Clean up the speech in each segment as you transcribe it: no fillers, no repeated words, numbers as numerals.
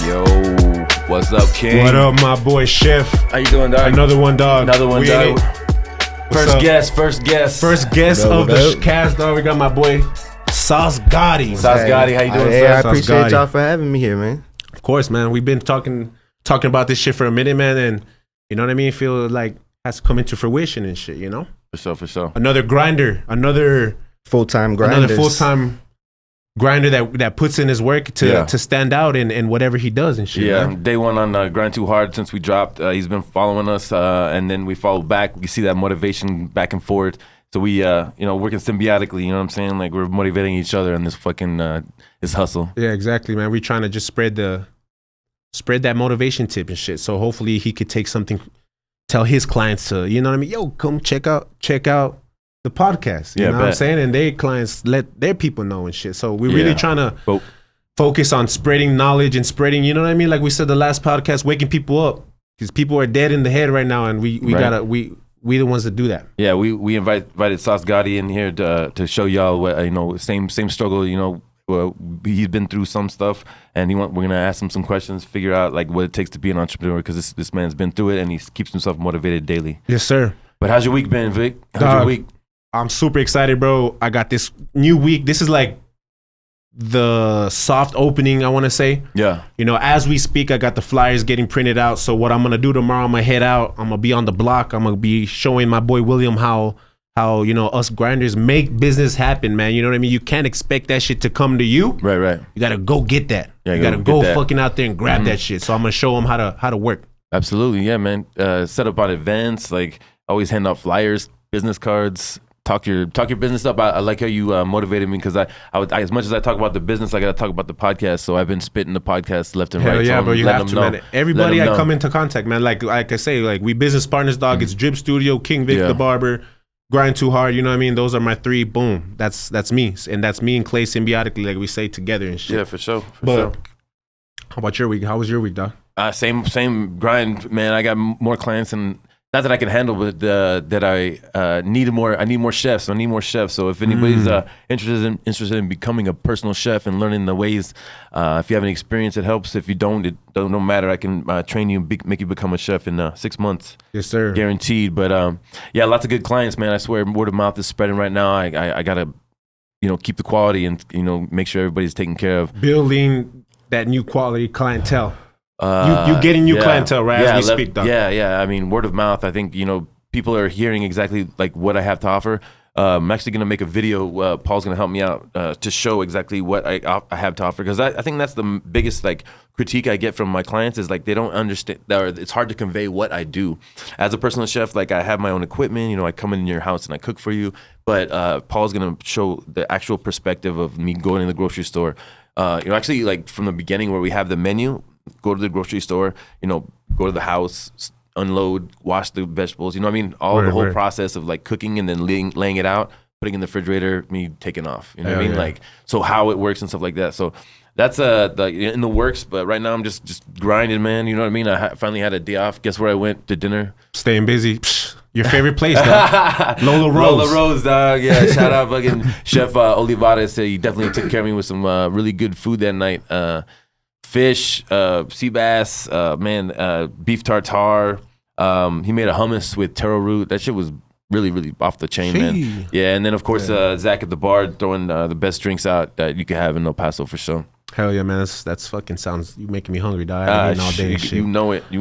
Yo, what's up, King? What up, my boy Chef? How you doing, dog? Another one, dog. Dog. First guest. First guest of the cast, dog. We got my boy Sauce Gotti. How you doing, Hey, sir? I appreciate y'all for having me here, man. Of course, man. We've been talking about this shit for a minute, man, and you know what I mean? Feel like has come into fruition and shit, you know? For sure. Another grinder, another Full-time grinder. Another full-time grinder that puts in his work to stand out in whatever he does and shit. Yeah, man. day one on Grind2Hard since we dropped. He's been following us, and then we follow back. We see that motivation back and forth. So we, working symbiotically. You know what I'm saying? Like we're motivating each other in this fucking this hustle. Yeah, exactly, man. We're trying to just spread that motivation tip and shit. So hopefully he could take something, tell his clients to, you know what I mean? Yo, come check out the podcast. You know what I'm saying? And their clients let their people know and shit. So we're really trying to focus on spreading knowledge and spreading, you know what I mean? Like we said the last podcast, waking people up. Because people are dead in the head right now, and we the ones that do that. Yeah, we invited Sauce Gotti in here to show y'all what same struggle. He's been through some stuff, and we're gonna ask him some questions, figure out like what it takes to be an entrepreneur, because this man's been through it and he keeps himself motivated daily. Yes, sir. But how's your week been, Vic? How's your week? I'm super excited, bro. I got this new week. This is like the soft opening, I want to say. Yeah. You know, as we speak, I got the flyers getting printed out. So what I'm going to do tomorrow, I'm going to head out. I'm going to be on the block. I'm going to be showing my boy William how us grinders make business happen, man. You know what I mean? You can't expect that shit to come to you. Right. You got to go get that. Yeah, you got to go fucking out there and grab that shit. So I'm going to show them how to work. Absolutely. Yeah, man. Set up on events, like always hand out flyers, business cards. Talk your business up. I like how you motivated me, because I as much as I talk about the business, I got to talk about the podcast. So I've been spitting the podcast left and right. Hell yeah, bro, you have to, man. Everybody I come into contact, man. Like I say, like we business partners, dog. It's Drip Studio, King Vic the Barber, Grind2Hard. You know what I mean? Those are my three. Boom. That's me, and that's me and Clay symbiotically, like we say, together and shit. Yeah, for sure. How about your week? How was your week, dog? Same grind, man. I got more clients and. Not that I can handle, but that I need more. I need more chefs. I need more chefs. So if anybody's interested in becoming a personal chef and learning the ways, if you have any experience, it helps. If you don't, it don't matter. I can train you and make you become a chef in 6 months. Yes, sir. Guaranteed. But lots of good clients, man. I swear, word of mouth is spreading right now. I gotta, keep the quality and make sure everybody's taken care of. Building that new quality clientele. You getting new clientele, right? As we speak, dog. Yeah. I mean, word of mouth. I think people are hearing exactly like what I have to offer. I'm actually gonna make a video. Paul's gonna help me out to show exactly what I have to offer, because I think that's the biggest critique I get from my clients is they don't understand, or it's hard to convey what I do as a personal chef. I have my own equipment. I come in your house and I cook for you. But Paul's gonna show the actual perspective of me going in the grocery store. Actually, from the beginning where we have the menu. Go to the grocery store, go to the house, unload, wash the vegetables, the whole process of cooking and then laying it out, putting in the refrigerator, me taking off, what I mean? Yeah. So how it works and stuff like that. So that's in the works, but right now I'm just grinding, man. You know what I mean? I finally had a day off. Guess where I went to dinner? Staying busy. Your favorite place, dog. Lola Rose, dog. Yeah, shout out fucking Chef Olivares. He definitely took care of me with some really good food that night. Fish, sea bass, beef tartare. He made a hummus with taro root. That shit was really, really off the chain, man. Yeah, and then of course Zach at the bar throwing the best drinks out that you could have in El Paso for sure. Hell yeah, man. That's fucking sounds. You making me hungry, dog. I've been eating all day and shit. You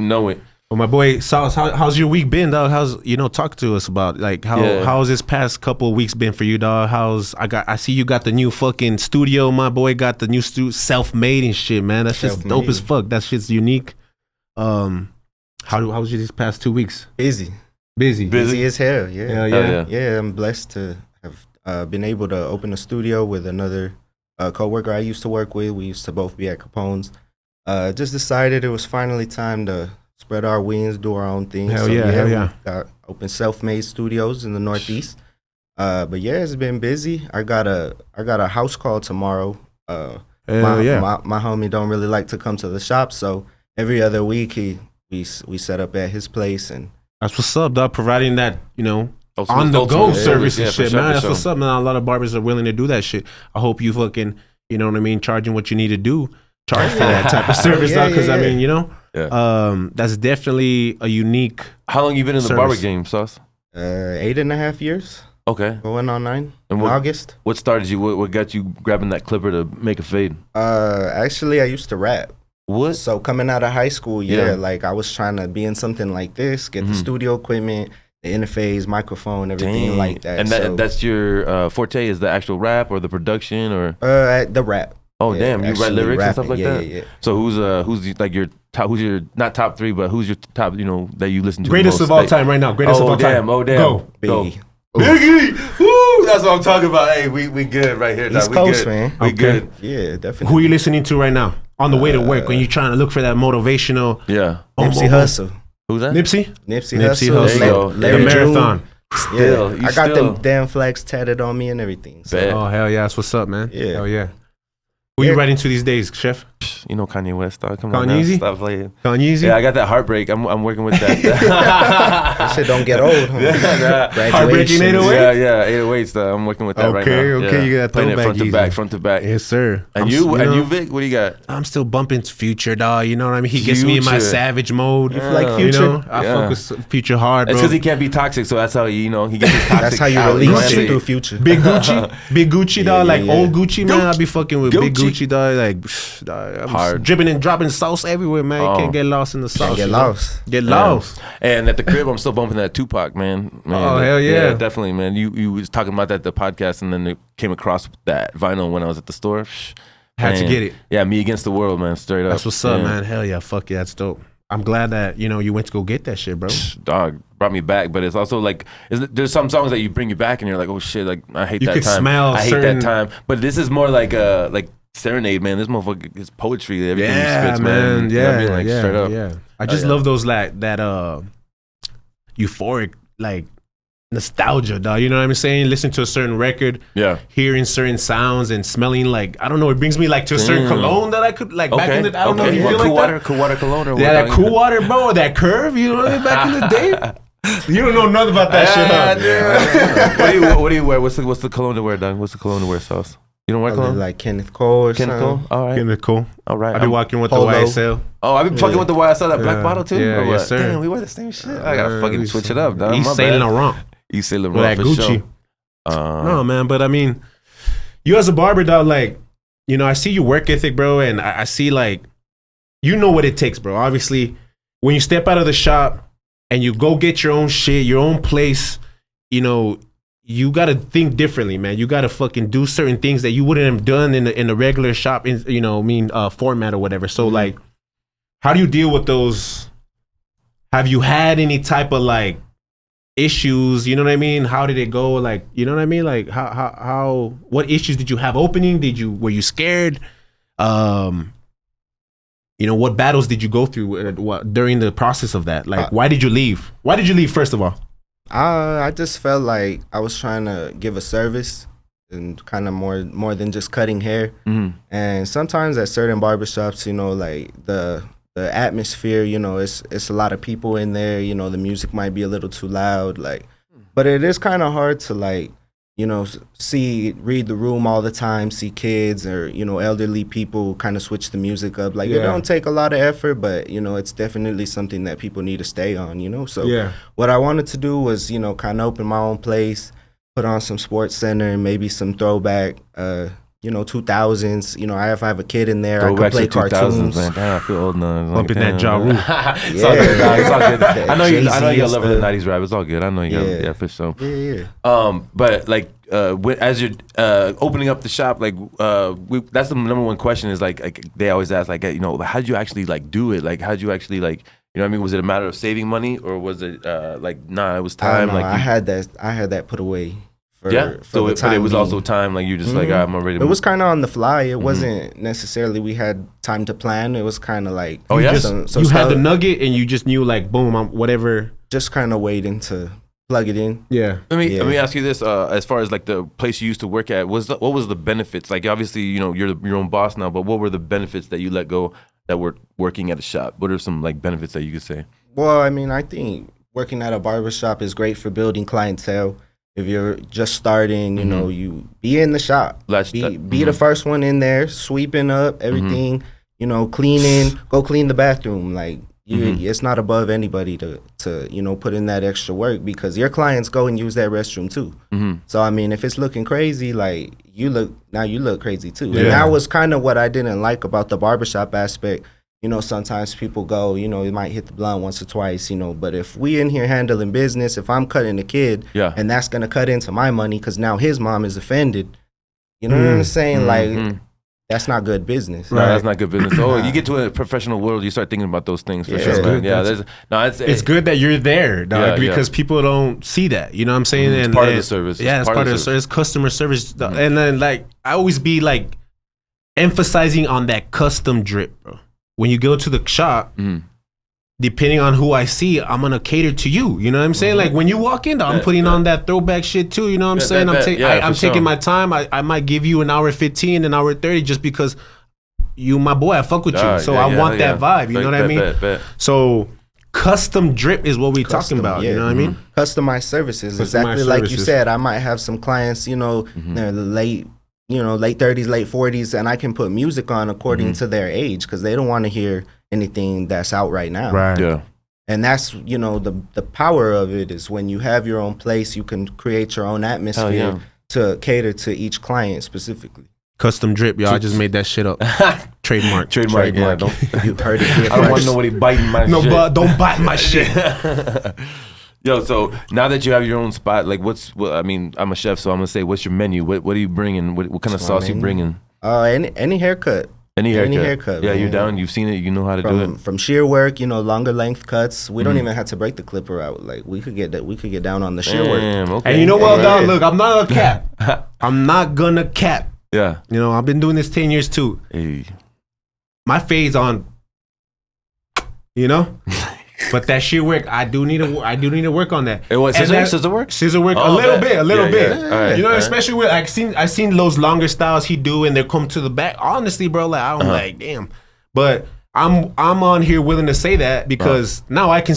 know it. Well, my boy Sauce, how's your week been, dog? How's talk to us about how's this past couple of weeks been for you, dog? I see you got the new fucking studio. My boy got the new self-made and shit, man. That shit's dope as fuck. That shit's unique. How was you these past 2 weeks? Busy as hell. Yeah. I'm blessed to have been able to open a studio with another coworker I used to work with. We used to both be at Capone's. Just decided it was finally time to spread our wings, do our own thing. Hell yeah. Got open self-made studios in the Northeast. But yeah, it's been busy. I got a house call tomorrow. My homie don't really like to come to the shop, so every other week we set up at his place, and that's what's up, dog. Providing that on the go service and shit, man. That's what's up, man. A lot of barbers are willing to do that shit. I hope you fucking charging what you need to do. charge for that type of service, because I mean, that's definitely a unique. How long you been in the barber game, Sauce? 8.5 years. Okay. Going on 9 in August. What started you? What got you grabbing that clipper to make a fade? Actually, I used to rap. What? So coming out of high school, like I was trying to be in something like this, get the studio equipment, the interface, microphone, everything like that. And that's your forte, is the actual rap or the production or? The rap. Oh damn! You write lyrics and stuff like that. Yeah. So who's like your top? Who's your not top 3, but who's your top? That you listen to. Greatest of all time right now. Greatest of all time. Oh damn! Go. Biggie. Woo! That's what I'm talking about. Hey, we good right here. East Coast, man. We good. Yeah, definitely. Who are you listening to right now on the way to work when you're trying to look for that motivational? Yeah. Nipsey Hussle. Who's that? Nipsey Hussle. There you go. The marathon. Still, I got them damn flags tatted on me and everything. So. Oh hell yeah, that's what's up, man. Yeah. Hell yeah. Who you writing to these days, Chef? You know Kanye West, dog. Come on, Kanye? stop playing. Kanye? Yeah, I got that heartbreak. I'm working with that. That shit don't get old, huh? Heartbreaking 808? Yeah, 808s. I'm working with that right now. Okay, you got playing it front to back. Yes, sir. And you, Vic, what do you got? I'm still bumping Future, dog. You know what I mean? He gets me in my savage mode. You like Future? You know, I fuck with Future hard, bro. It's because he can't be toxic, so that's how he gets his toxic. That's how you release it through Future. Big Gucci, dog. Like old Gucci, man. I be fucking with Big Gucci, dog. Like, I'm hard. Dripping and dropping sauce everywhere, man. You can't get lost in the sauce. Get lost. Get lost. And at the crib, I'm still bumping that Tupac, man. Oh, hell yeah. Yeah, definitely, man. You was talking about that at the podcast, and then it came across that vinyl when I was at the store. Had to get it. Yeah, Me Against the World, man. Straight up. That's what's up, man. Hell yeah. Fuck yeah, that's dope. I'm glad that, you went to go get that shit, bro. Dog, brought me back, but it's also like, there's some songs that you bring you back, and you're like, oh shit, like I hate that time. You could smell I hate that time. But this is more like serenade, man. This motherfucker is poetry. Everything he spits, man. Yeah, you know what I mean? Like, straight up. Yeah. I just love those that euphoric like nostalgia, dog. You know what I'm saying? Listen to a certain record, hearing certain sounds and smelling like, I don't know, it brings me like to a certain cologne that I could like back in the I don't know if you feel like that. Cool water cologne or what? Yeah, that cool water, bro, or that curve, you know what I mean? Back in the day. You don't know nothing about that shit, huh? What do you wear? What's the cologne to wear, dog? What's the cologne to wear, Sauce? You don't wear cologne? Like Kenneth Cole or Kenneth something. Cole? All right. Kenneth Cole. All right. I be walking with Polo. the YSL. Oh, I be fucking with the YSL, that black bottle too? Yeah, yes, sir. Damn, we wear the same shit. I gotta fucking switch it up, dog. He's Saint Laurent. He's Saint Laurent with that for Gucci. Sure. No, man, but I mean, you as a barber, dog, like, I see your work ethic, bro, and I see like, you know what it takes, bro. Obviously, when you step out of the shop and you go get your own shit, your own place, you got to think differently, man. You got to fucking do certain things that you wouldn't have done in the regular shop, format or whatever. So, like, how do you deal with those? Have you had any type of, like, issues? You know what I mean? How did it go? Like, you know what I mean? Like, how what issues did you have opening? Were you scared? What battles did you go through during the process of that? Like, why did you leave? Why did you leave, first of all? I just felt like I was trying to give a service and kind of more than just cutting hair. Mm-hmm. And sometimes at certain barbershops, like the atmosphere, it's a lot of people in there. The music might be a little too loud, like, but it is kind of hard to like, read the room all the time, see kids or, elderly people kind of switch the music up. Like, it don't take a lot of effort, but, it's definitely something that people need to stay on, So what I wanted to do was, kind of open my own place, put on some Sports Center and maybe some throwback, 2000s. I have a kid in there. I can play cartoons. Man. Damn, I feel old now. Bumping that Ja Rule. It's all good, dog. It's all good. I know you're loving the 90s rap. It's all good. I know you got for sure. Yeah. But like, as you're opening up the shop, like, that's the number one question is like they always ask, like, how did you actually like do it? Like, how did you actually like, you know what I mean? Was it a matter of saving money or was it it was time? Like I had that put away. But it was also time, like you just like, I'm already. It was kind of on the fly. It wasn't necessarily we had time to plan. It was kind of like, you had the nugget and you just knew like, boom, whatever. Just kind of waiting to plug it in. Yeah. Let me ask you this: as far as like the place you used to work at, what was the benefits? Like, obviously, you're your own boss now, but what were the benefits that you let go that were working at a shop? What are some like benefits that you could say? Well, I mean, I think working at a barbershop is great for building clientele. If you're just starting, you be in the shop, be the first one in there, sweeping up everything, cleaning, go clean the bathroom. Like, it's not above anybody to put in that extra work, because your clients go and use that restroom too. So I mean, if it's looking crazy, like you look crazy too. And that was kind of what I didn't like about the barbershop aspect. Sometimes people go, you might hit the blunt once or twice, but if we in here handling business, if I'm cutting a kid and that's going to cut into my money because now his mom is offended, you know what I'm saying? Like, that's not good business. No, that's not good business. Oh, you get to a professional world, you start thinking about those things for sure, man. Yeah, it's good that you're there, dog, because people don't see that. You know what I'm saying? It's part of the service. Yeah, it's part of the service. Customer service. And then, like, I always be, like, emphasizing on that custom drip, bro. When you go to the shop, depending on who I see, I'm going to cater to you. You know what I'm saying? Like, when you walk in, I'm putting on that throwback shit too. You know what I'm saying? I'm taking my time. I might give you an hour 15, an hour 30 just because you my boy. I fuck with you. So I want that vibe. You know what I mean? So custom drip is what we talking about. You know what I mean? Customized services. Exactly like you said. I might have some clients, they're late 30s, late 40s, and I can put music on according to their age because they don't want to hear anything that's out right now. Right. Yeah. And that's, the power of it is when you have your own place, you can create your own atmosphere to cater to each client specifically. Custom drip, y'all. I just made that shit up. Trademark. Yeah, you heard it here I don't want nobody biting my shit. No, but don't bite my shit. Yo, so now that you have your own spot, like I'm a chef, so I'm gonna say, what's your menu? What are you bringing? What kind of sauce you bringing? Any haircut. Any haircut. Yeah, man. you're down. You've seen it. You know how to do it. From shear work, longer length cuts. We don't even have to break the clipper out. Like we could get down on the shear work. Okay. And you know what, dog? Look, I'm not a cap. I'm not gonna cap. Yeah. I've been doing this 10 years too. Hey. My fade's on. But that shear work, I do need to work on that. It was scissor work? Scissor work, a little bit. Yeah. Right, especially with I seen those longer styles he do, and they come to the back. Honestly, bro, like I'm like, damn. But I'm on here willing to say that because now I can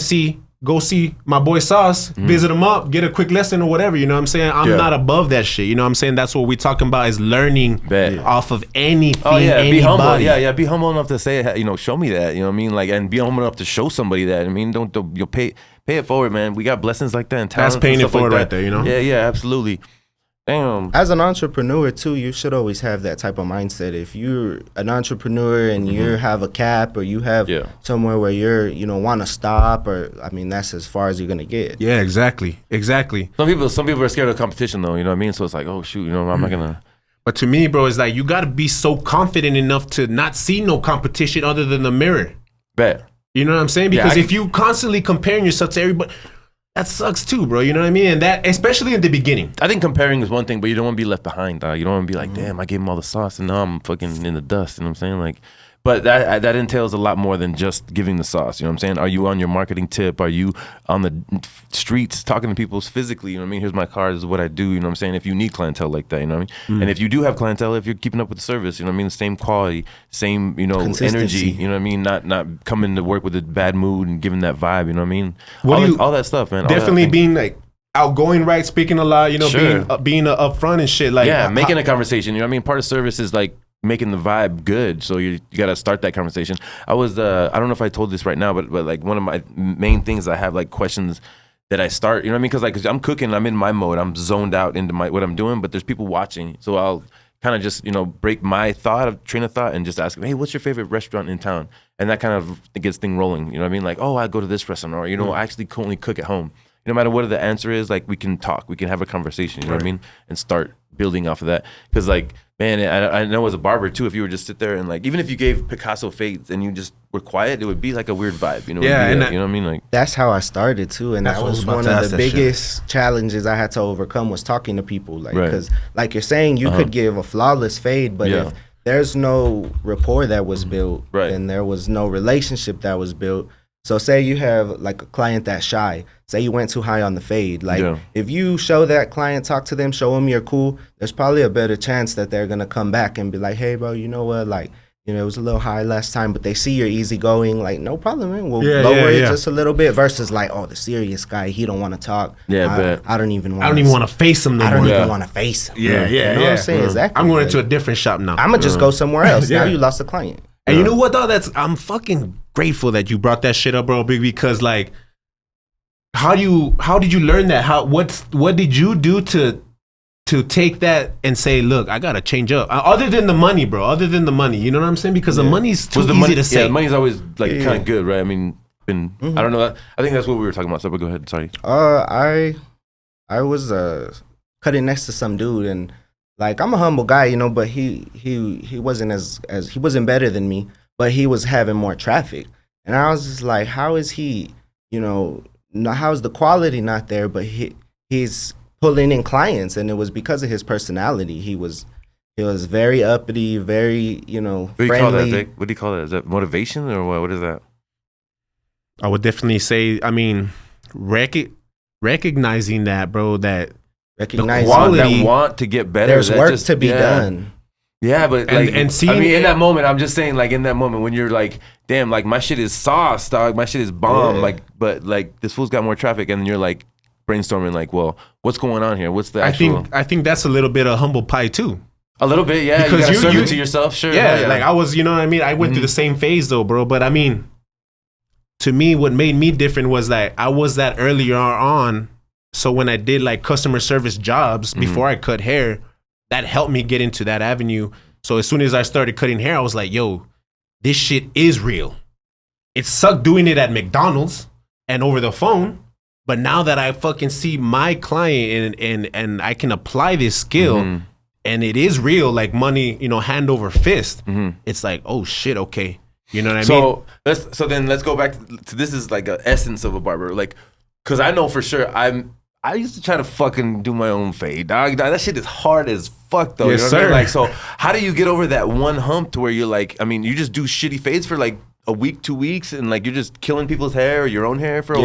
go see my boy Sauce, visit him up, get a quick lesson or whatever. You know what I'm saying? I'm not above that shit. You know what I'm saying? That's what we're talking about is learning off of anything. Oh yeah, anybody. Be humble. Yeah, be humble enough to say, show me that. You know what I mean? Like, and be humble enough to show somebody that. I mean, don't you'll pay it forward, man. We got blessings like that and talent. That's paying it forward right there. Yeah, absolutely. Damn. As an entrepreneur too, you should always have that type of mindset. If you're an entrepreneur and you have a cap or you have somewhere where you're, want to stop, or that's as far as you're gonna get. Yeah, exactly. Some people are scared of competition though. You know what I mean? So it's like, oh shoot, I'm not gonna. But to me, bro, it's like you got to be so confident enough to not see no competition other than the mirror. Bet. You know what I'm saying? Because if you constantly comparing yourself to everybody. That sucks too, bro. You know what I mean? And that, especially in the beginning. I think comparing is one thing, but you don't want to be left behind. You don't want to be like, damn, I gave him all the sauce and now I'm fucking in the dust. You know what I'm saying? Like, but that entails a lot more than just giving the sauce. You know what I'm saying? Are you on your marketing tip? Are you on the streets talking to people physically? You know what I mean? Here's my card. This is what I do. You know what I'm saying? If you need clientele like that, you know what I mean? And if you do have clientele, if you're keeping up with the service, you know what I mean? The same quality, same, energy. You know what I mean? Not coming to work with a bad mood and giving that vibe. You know what I mean? All that stuff, man. Definitely being like outgoing, right? Speaking a lot. Being upfront and shit. Like making a conversation. You know what I mean? Part of service is like making the vibe good, so you got to start that conversation. I was I don't know if I told this right now, but like one of my main things, I have like questions that I start, you know what I mean? Because like I'm cooking, I'm in my mode, I'm zoned out into what I'm doing, but there's people watching, so I'll kind of just break my train of thought and just ask them, hey, what's your favorite restaurant in town? And that kind of gets thing rolling. You know what I mean? Like, oh, I go to this restaurant, or I actually only cook at home. No matter what the answer is, like we can talk, we can have a conversation. You know what I mean? And start building off of that. Because like, man, I know as a barber too, if you were just sit there and like, even if you gave Picasso fades and you just were quiet, it would be like a weird vibe. You know? Yeah, you know what I mean? Like that's how I started too, and that was one of the biggest challenges I had to overcome was talking to people. Like, because like you're saying, you could give a flawless fade, but if there's no rapport that was built, and there was no relationship that was built. So say you have like a client that's shy. Say you went too high on the fade. Like if you show that client, talk to them, show them you're cool, there's probably a better chance that they're going to come back and be like, hey, bro, you know what? Like, it was a little high last time, but they see you're easygoing. Like, no problem, man. We'll lower it just a little bit versus like, oh, the serious guy, he don't want to talk. I don't even want to face him. I don't even want to face him. Yeah. You know what I'm saying? Exactly. I'm going into a different shop now. I'm going to just go somewhere else. Now you lost a client. And you know what though? I'm fucking grateful that you brought that shit up, bro, because like, how did you learn that? What did you do to take that and say, look, I gotta change up? Other than the money, bro. Other than the money, you know what I'm saying? Because the money's too easy to say. Yeah, money's always like kind of good, right? I mean, I don't know. I think that's what we were talking about. So, but go ahead. Sorry. I was cutting next to some dude, and like I'm a humble guy, you know, but he wasn't as he wasn't better than me, but he was having more traffic, and I was just like, how is he, you know, how is the quality not there? But he's pulling in clients, and it was because of his personality. He was very uppity, very, you know, what do you call that, Vic? What do you call that? Is that motivation or what? What is that? I would definitely say, I mean, recognizing that, bro, that recognizing the quality, that want to get better. There's work to be done. Yeah, but like, and seeing, I mean, in that moment, I'm just saying, like, in that moment when you're like, damn, like my shit is sauce, dog, my shit is bomb, like, but like this fool's got more traffic, and you're like brainstorming, like, well, what's going on here? What's the actual? I think that's a little bit of humble pie too. A little bit, yeah. Because you gotta serve it to yourself, sure. Yeah, like I was, you know what I mean? I went through the same phase though, bro. But I mean, to me, what made me different was that I was that earlier on. So when I did like customer service jobs before I cut hair, that helped me get into that avenue. So as soon as I started cutting hair, I was like, yo, this shit is real. It sucked doing it at McDonald's and over the phone. But now that I fucking see my client and I can apply this skill and it is real, like money, you know, hand over fist, it's like, oh shit, okay. You know what I mean? So then let's go back to this is like an essence of a barber. Like, cause I know for sure I used to try to fucking do my own fade, dog. That shit is hard as fuck though. Yes, you know sir. what I mean? Like, so how do you get over that one hump to where you're like, I mean, you just do shitty fades for like a week, 2 weeks, and like you're just killing people's hair or your own hair for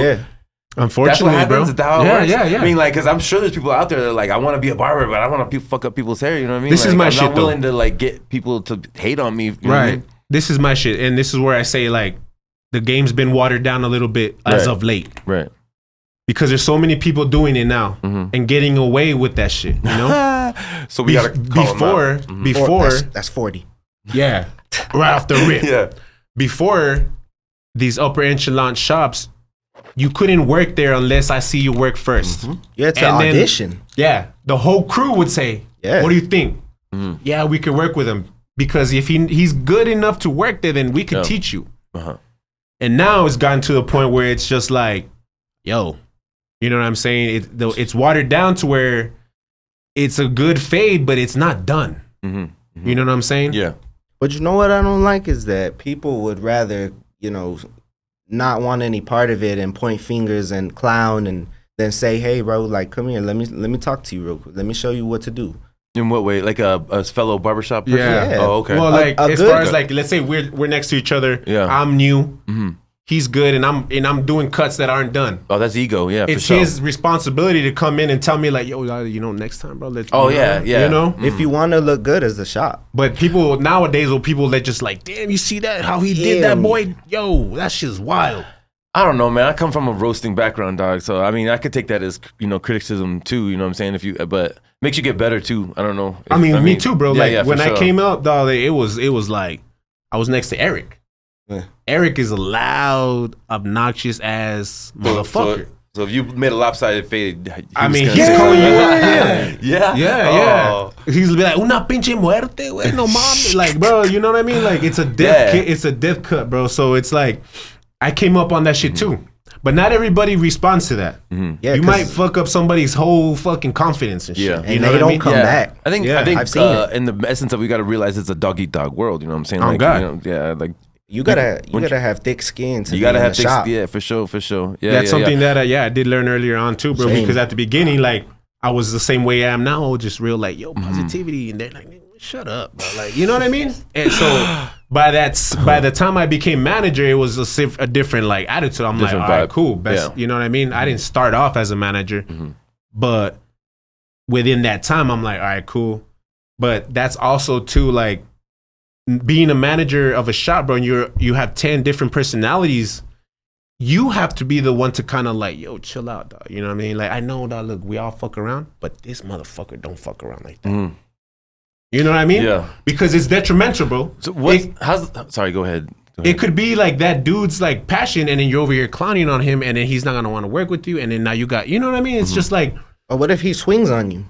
Unfortunately, that's what happens. bro. That's how it works. Yeah. I mean, like, because I'm sure there's people out there that are like, I want to be a barber, but I want to fuck up people's hair. You know what I mean? This like, is my I'm shit, not willing to like get people to hate on me. You know what I mean? This is my shit, and this is where I say like the game's been watered down a little bit as of late. Right. Because there's so many people doing it now and getting away with that shit. You know. So we gotta call before that's 40. Yeah. Right off the rip. Yeah. Before these upper echelon shops, you couldn't work there unless I see you work first. You had to audition. The whole crew would say, what do you think? Yeah, we could work with him. Because if he's good enough to work there, then we could teach you. And now it's gotten to the point where it's just like, yo, you know what I'm saying? It's watered down to where it's a good fade, but it's not done. You know what I'm saying? Yeah. But you know what I don't like is that people would rather, you know, not want any part of it and point fingers and clown and then say, hey, bro, like, come here, let me talk to you real quick. Let me show you what to do. In what way? Like a fellow barbershop person? Yeah. Oh, okay. Well, like as far as like, let's say we're next to each other. Yeah. I'm new. He's good, and I'm doing cuts that aren't done. Oh, that's ego. Yeah. It's his responsibility to come in and tell me like, yo, you know, next time, bro. Let's. Yeah. You know, if you want to look good as a shop. But people nowadays, people that just like, damn, you see that? How he did that, boy? Yo, that shit's wild. I don't know, man. I come from a roasting background, dog. So I mean, I could take that as, you know, criticism too. You know what I'm saying? But makes you get better too. I don't know. I mean, me too, bro. Like when I came out, dog, it was like I was next to Eric. Yeah. Eric is a loud, obnoxious ass motherfucker. So if you made a lopsided fade, he's calling you out. Yeah. He's like, una pinche muerte, güey, no mames. Like, bro, you know what I mean? Like, it's a death cut, bro. So it's like, I came up on that shit too. But not everybody responds to that. Yeah, you might fuck up somebody's whole fucking confidence and shit. Yeah, and they don't come back. I think I've seen it. In the essence of, we got to realize it's a dog eat dog world. You know what I'm saying? Oh, like, God. You know, like. You gotta have thick skin to you gotta be in have the shop. Yeah, for sure. Yeah, that's something that I did learn earlier on too, bro. Because at the beginning, like I was the same way I am now. I was just real like, yo, positivity, and they're like, shut up, bro. Like, you know what I mean? And so by the time I became manager, it was a different like attitude. I'm different like, all right, cool, best. You know what I mean? I didn't start off as a manager, but within that time, I'm like, all right, cool. But that's also too like. Being a manager of a shop, bro, and you have 10 different personalities, you have to be the one to kind of like, yo, chill out, dog. You know what I mean? Like, I know, dog, look, we all fuck around, but this motherfucker don't fuck around like that. You know what I mean? Yeah. Because it's detrimental, bro. So sorry, go ahead. It could be like that dude's like passion, and then you're over here clowning on him, and then he's not gonna want to work with you, and then now you got, you know what I mean? It's just like, or what if he swings on you?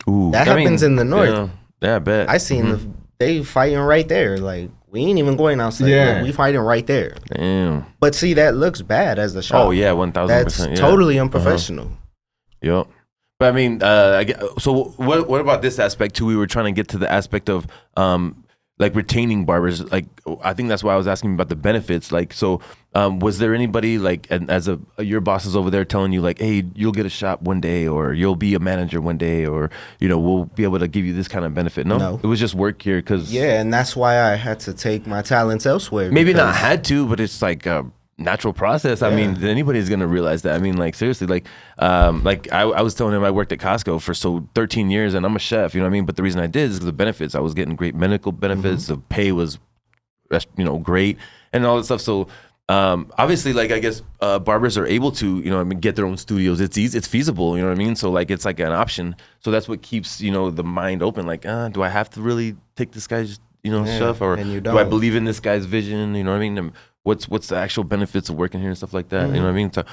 Ooh, that happens in the north. Yeah, I bet. I seen they fighting right there. Like, we ain't even going outside. Yeah, like, we fighting right there. Damn. But see, that looks bad as the shop. Oh yeah, 1,000%. That's totally unprofessional. Yep. But I mean, so what about this aspect too? We were trying to get to the aspect of like retaining barbers. Like, I think that's why I was asking about the benefits. Like, so was there anybody like, as your bosses over there telling you like, hey, you'll get a shop one day, or you'll be a manager one day, or, you know, we'll be able to give you this kind of benefit? No. It was just work here because. Yeah, and that's why I had to take my talents elsewhere. Maybe not had to, but it's like a natural process. I mean, anybody's gonna realize that. I mean, like, seriously, like I was telling him I worked at Costco for 13 years, and I'm a chef, you know what I mean? But the reason I did is because the benefits. I was getting great medical benefits. The pay was, you know, great, and all that stuff. So obviously, like, I guess barbers are able to, you know, I mean, get their own studios. It's easy, it's feasible, you know what I mean? So like, it's like an option. So that's what keeps, you know, the mind open. Like, do I have to really take this guy's, you know, stuff, or do I believe in this guy's vision? You know what I mean? What's the actual benefits of working here and stuff like that? You know what I mean? So,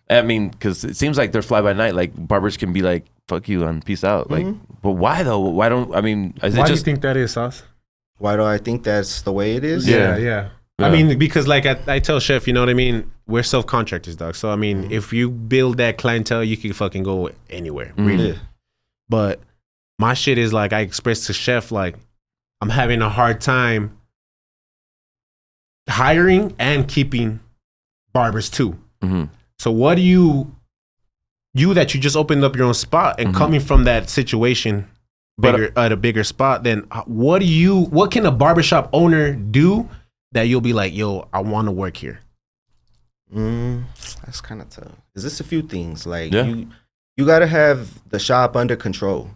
I mean, because it seems like they're fly by night. Like, barbers can be like, "Fuck you" and peace out. Like, but why though? Why don't? I mean, why do you think that is, Sauce? Why do I think that's the way it is? Yeah. I mean, because like I tell Chef, you know what I mean? We're self-contractors, dog. So I mean, if you build that clientele, you can fucking go anywhere, really. But my shit is like, I expressed to Chef, like, I'm having a hard time hiring and keeping barbers too. So what do you that you just opened up your own spot and coming from that situation at a bigger spot, then what can a barbershop owner do that you'll be like, yo, I want to work here? That's kind of tough. Is this a few things? Like, you got to have the shop under control.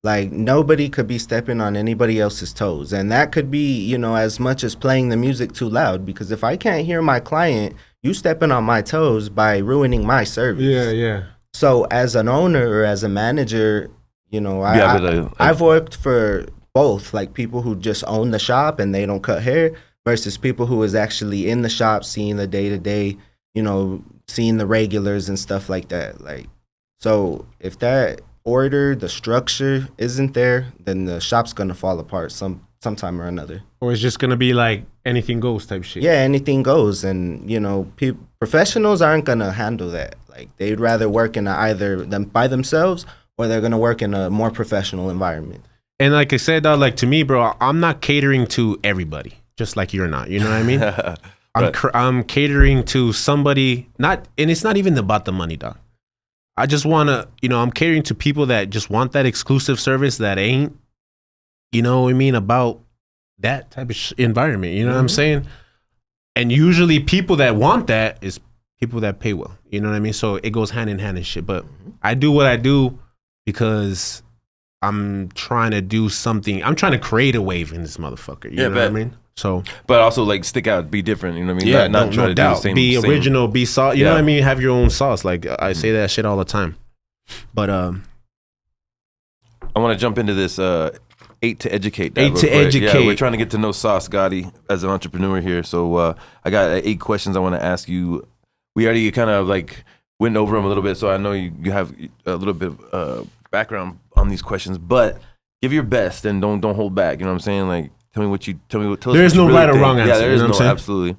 Like, nobody could be stepping on anybody else's toes. And that could be, you know, as much as playing the music too loud. Because if I can't hear my client, you stepping on my toes by ruining my service. Yeah. So as an owner or as a manager, you know, I've worked for both. Like, people who just own the shop and they don't cut hair versus people who is actually in the shop, seeing the day-to-day, you know, seeing the regulars and stuff like that. Like, so if that order, the structure isn't there, then the shop's gonna fall apart sometime or another. Or it's just gonna be like anything goes type shit. Yeah, anything goes, and you know, professionals aren't gonna handle that. Like, they'd rather work in either them by themselves, or they're gonna work in a more professional environment. And like I said, like, to me, bro, I'm not catering to everybody, just like you're not. You know what I mean? I'm catering to somebody, and it's not even about the money, dog. I just want to, you know, I'm catering to people that just want that exclusive service that ain't, you know what I mean, about that type of environment. You know what I'm saying? And usually people that want that is people that pay well. You know what I mean? So it goes hand in hand and shit. But I do what I do because I'm trying to do something. I'm trying to create a wave in this motherfucker. You know what I mean? So, but also like stick out, be different. You know what I mean? Yeah, not try to do the same. Be original, be sauce. You know what I mean? Have your own sauce. Like, I say that shit all the time. But I want to jump into this 8 to educate. 8 to educate. Yeah, we're trying to get to know Sauce Gotti as an entrepreneur here. So I got 8 questions I want to ask you. We already kind of like went over them a little bit, so I know you have a little bit of background on these questions. But give your best and don't hold back. You know what I'm saying? Like, tell us. There's no right or wrong answer. Yeah, there is no, absolutely.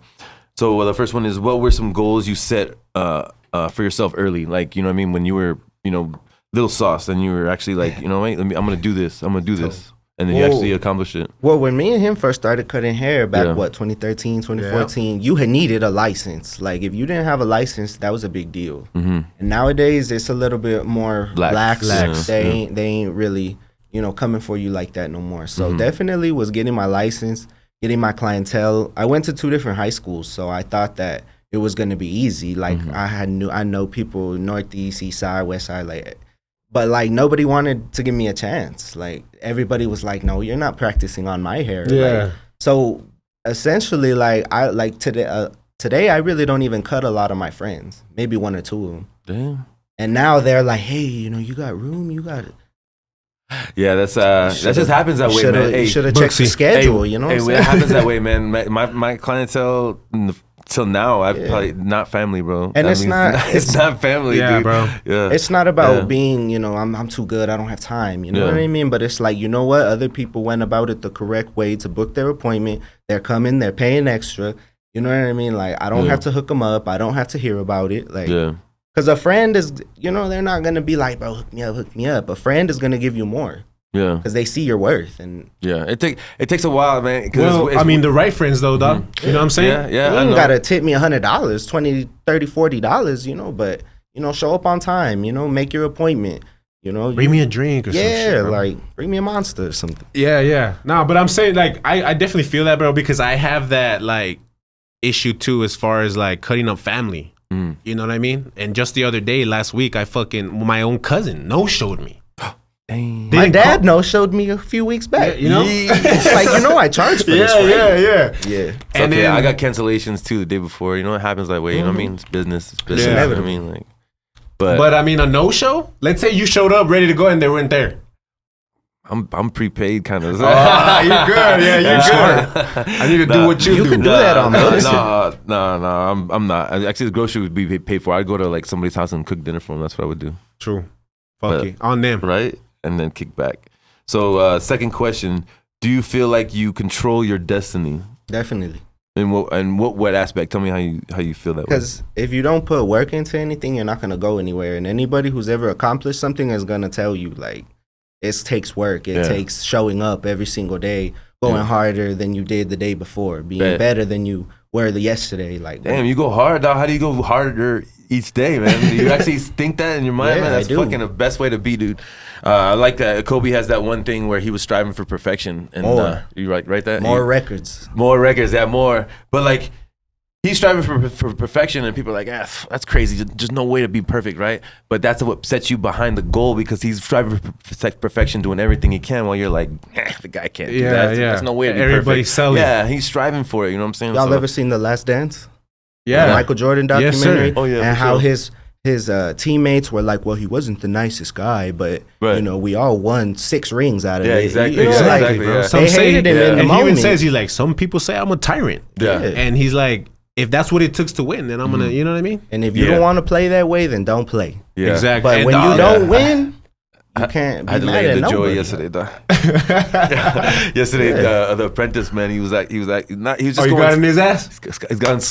So the first one is, what were some goals you set for yourself early? Like, you know what I mean, when you were, you know, little Sauce, and you were actually like, you know, wait, I'm gonna do this, and then you actually accomplished it. Well, when me and him first started cutting hair back, 2013, 2014, you had needed a license. Like, if you didn't have a license, that was a big deal. And nowadays, it's a little bit more lax. They ain't really, you know, coming for you like that no more. So definitely was getting my license, getting my clientele. I went to 2 different high schools, so I thought that it was going to be easy. Like, I know people Northeast, East Side, West Side, like, but like, nobody wanted to give me a chance. Like, everybody was like, no, you're not practicing on my hair. Yeah. Like, so essentially, like, today I really don't even cut a lot of my friends, maybe 1 or 2 of them. Damn. And now they're like, hey, you know, you got room, you got it. Yeah, that just happens that way, man. You should have checked the schedule, you know. Hey, that happens that way, man. My clientele till now, I've probably not family, bro. And it's not family, dude. Bro. Yeah, it's not about being, you know, I'm too good, I don't have time. You know what I mean? But it's like, you know what? Other people went about it the correct way to book their appointment. They're coming, they're paying extra. You know what I mean? Like, I don't have to hook them up. I don't have to hear about it. Like, because a friend is, you know, they're not gonna be like, bro, hook me up. A friend is gonna give you more. Yeah, because they see your worth. And it takes a while, man. Well, I mean, the right friends though, dog. You know what I'm saying? Yeah. You ain't gotta tip me $100, $20, $30, $40, you know. But you know, show up on time. You know, make your appointment. You know, bring me a drink or some shit, bro. Like bring me a Monster or something. Yeah. No, but I'm saying, like, I definitely feel that, bro, because I have that like issue too, as far as like cutting up family. You know what I mean? And just the other day, last week, my own cousin no-showed me. Dang. My dad no-showed me a few weeks back. Yeah, you know? Like, you know, I charged for this, right? Yeah. And then I got cancellations too the day before. You know, it happens that way. You know what I mean? It's business. Yeah. You know what I mean? Like, but I mean, a no-show? Let's say you showed up ready to go and they weren't there. I'm prepaid kind of. You're good. Yeah, you're good. I need to do what you do. You can do that on me. No, I'm not. Actually, the grocery would be paid for. I'd go to like somebody's house and cook dinner for them. That's what I would do. True. Fuck it. On them. Right? And then kick back. So, second question: do you feel like you control your destiny? Definitely. In what aspect? Tell me how you feel that way. Because if you don't put work into anything, you're not gonna go anywhere. And anybody who's ever accomplished something is gonna tell you, like, it takes work. It takes showing up every single day, going harder than you did the day before, being better than you were yesterday. Like, damn, you go hard, dog. How do you go harder each day, man? Do you actually think that in your mind, man? That's fucking the best way to be, dude. I like that. Kobe has that one thing where he was striving for perfection, and you right that more records, more. But like, he's striving for perfection, and people are like, that's crazy. Just no way to be perfect, right? But that's what sets you behind the goal, because he's striving for perfection, doing everything he can, while you're like, the guy can't do that. There's no way to be Everybody's perfect. selling. Yeah, he's striving for it. You know what I'm saying? Y'all ever seen The Last Dance? Yeah. The Michael Jordan documentary? Yes, sir. And how his teammates were like, well, he wasn't the nicest guy, but you know, we all won 6 rings out of it. Exactly. You know, Exactly. Like, Some hated him in the moment. He even says, he's like, some people say I'm a tyrant. Yeah. And he's like, if that's what it took to win, then I'm gonna, you know what I mean? And if you don't want to play that way, then don't play. Yeah. Exactly. But when you don't win, you can't be I had to mad lay at the joy nobody. yesterday, dog. Yesterday, the apprentice, man, he was just you going. got in his ass?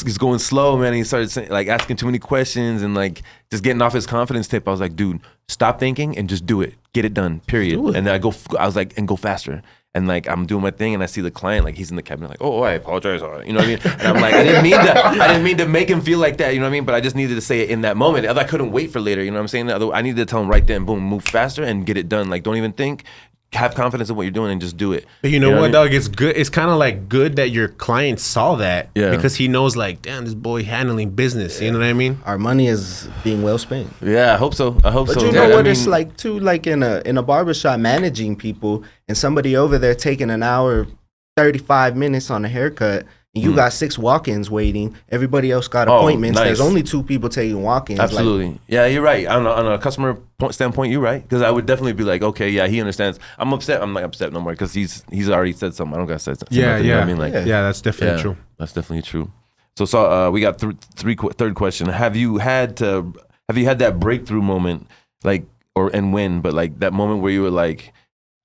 He's going slow, man. He started saying, like, asking too many questions and like just getting off his confidence tip. I was like, dude, stop thinking and just do it. Get it done. Period. And then I was like, and go faster. And like, I'm doing my thing, and I see the client, like, he's in the cabinet, like, oh, I apologize, you know what I mean? And I'm like, I didn't mean to make him feel like that, you know what I mean? But I just needed to say it in that moment. I couldn't wait for later, you know what I'm saying? I needed to tell him right then, boom, move faster and get it done. Like, don't even think. Have confidence in what you're doing and just do it. But you know what, dog? It's good. It's kind of like good that your client saw that, because he knows, like, damn, this boy handling business. You know what I mean? Our money is being well spent. Yeah, I hope so. But you know what it's like too, like in a barbershop, managing people, and somebody over there taking an hour, 35 minutes on a haircut. And you got 6 walk-ins waiting. Everybody else got appointments. Nice. There's only 2 people taking walk-ins. Absolutely. Like, yeah, you're right. On a customer standpoint, you're right. Because I would definitely be like, okay, yeah, he understands. I'm upset. I'm not upset no more because he's already said something. I don't got to say something. Yeah, you know what I mean? Like, that's definitely true. That's definitely true. So we got third question. Have you had that breakthrough moment, like, and when, but like that moment where you were like,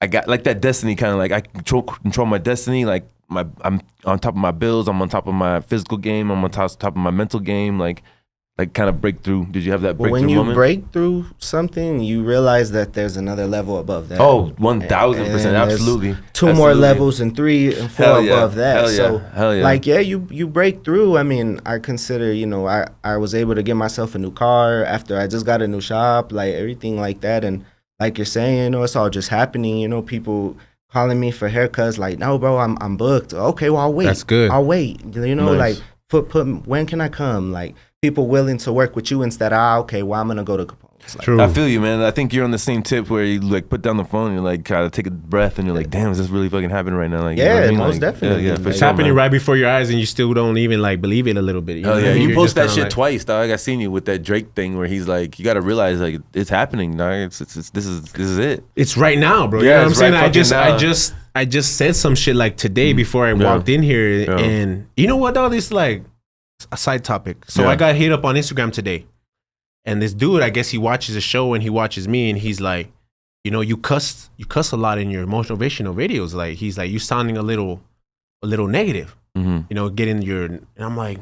I got like that destiny, kind of like I control my destiny, like I'm on top of my bills, I'm on top of my physical game, I'm on top of my mental game, like kind of breakthrough. Did you have that breakthrough moment? When you break through something, you realize that there's another level above that. Oh, 1,000%, absolutely. 2 more levels and 3 and 4 above that. Hell yeah. Like, you break through. I mean, I consider, you know, I was able to get myself a new car after I just got a new shop, like everything like that. And like you're saying, you know, it's all just happening. You know, people calling me for haircuts, like, no, bro, I'm booked. Okay, well, I'll wait. That's good. I'll wait. You know, nice. Like, put when can I come? Like, people willing to work with you instead of, okay, well, I'm going to go to Capone. Like, True. I feel you, man. I think you're on the same tip where you like put down the phone and you're like kind of take a breath and you're like, damn, is this really fucking happening right now? Like, yeah, you know what I mean? most like, definitely. Yeah, It's happening right before your eyes and you still don't even like believe it a little bit. You know yeah, I mean? you post that kinda shit like, twice, dog. I seen you with that Drake thing where he's like, you got to realize like it's happening, dog. This is it. It's right now, bro. Yeah, You know what I'm it's saying? right I just said some shit like today before I walked in here, and you know what though? This is like a side topic. So I got hit up on Instagram today. And this dude, I guess he watches the show and he watches me and he's like, you know, you cuss a lot in your motivational videos. Like, he's like, you sounding a little negative, you know, and I'm like,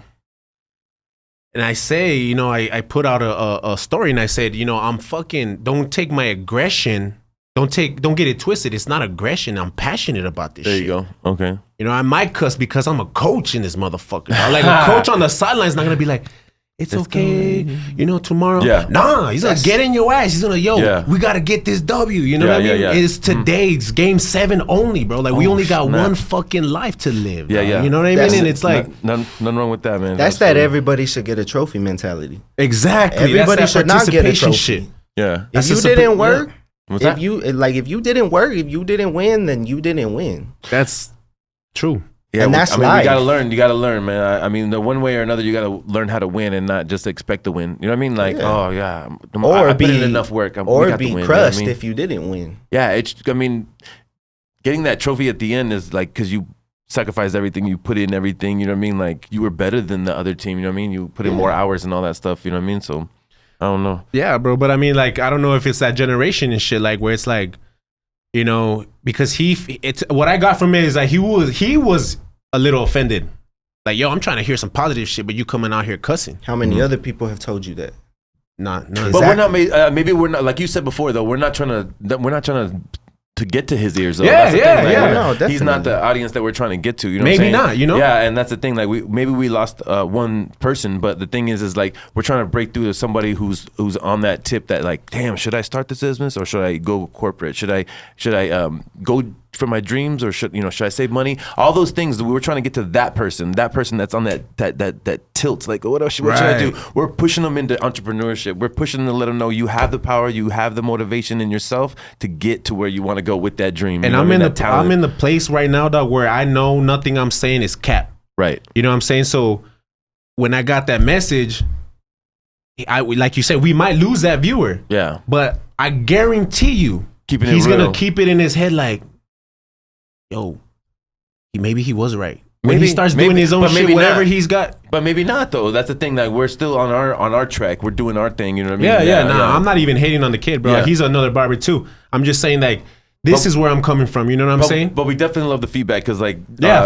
and I say, you know, I put out a story and I said, you know, don't take my aggression. Don't get it twisted. It's not aggression. I'm passionate about this shit. There you go. Okay. You know, I might cuss because I'm a coach in this motherfucker. Like a coach on the sidelines not going to be like, it's okay, you know, tomorrow. Yeah. Nah, he's gonna get in your ass. He's gonna, we gotta get this W. You know what I mean? It's today. It's game 7 only, bro. Like we only got one fucking life to live. Yeah, yeah. You know what I mean? And it's like nothing wrong with that, man. That's that everybody should get a trophy mentality. Exactly. Everybody should not get a trophy. Shit. Yeah. If you didn't work, if you didn't work, if you didn't win, then you didn't win. That's true. Yeah, and that's life. You gotta learn, man. I mean, the one way or another, you gotta learn how to win and not just expect to win. You know what I mean? Like, I put in enough work. Or be crushed if you didn't win. Yeah, getting that trophy at the end is like, because you sacrificed everything, you put in everything, you know what I mean? Like, you were better than the other team, you know what I mean? You put in more hours and all that stuff, you know what I mean? So, I don't know. Yeah, bro, but I mean, like, I don't know if it's that generation and shit, like, where it's like, you know, because what I got from it is like he was a little offended. Like, yo, I'm trying to hear some positive shit, but you coming out here cussing. How many other people have told you that? No. Exactly. But we're not. Maybe we're not. Like you said before, though, we're not trying to get to his ears. Though. Yeah, He's not the audience that we're trying to get to. You know, maybe not. You know. Yeah, and that's the thing. Like maybe we lost one person, but the thing is like we're trying to break through to somebody who's on that tip that like, damn, should I start this business or should I go corporate? Should I go for my dreams or should I save money? All those things. We were trying to get to that person that's on that tilt. Like, what should I do? We're pushing them into entrepreneurship. We're pushing them to let them know you have the power, you have the motivation in yourself to get to where you want to go with that dream. And I'm in the place right now, dog, where I know nothing I'm saying is cap. Right. You know what I'm saying? So when I got that message, like you said, we might lose that viewer. Yeah. But I guarantee you, he's gonna keep it in his head like, yo, maybe he was right. When he starts doing his own shit, whatever he's got. But maybe not, though. That's the thing. Like, we're still on our track. We're doing our thing. You know what I mean? Yeah. I'm not even hating on the kid, bro. Yeah. He's another barber too. I'm just saying, like, this is where I'm coming from. You know what I'm saying? But we definitely love the feedback because, like,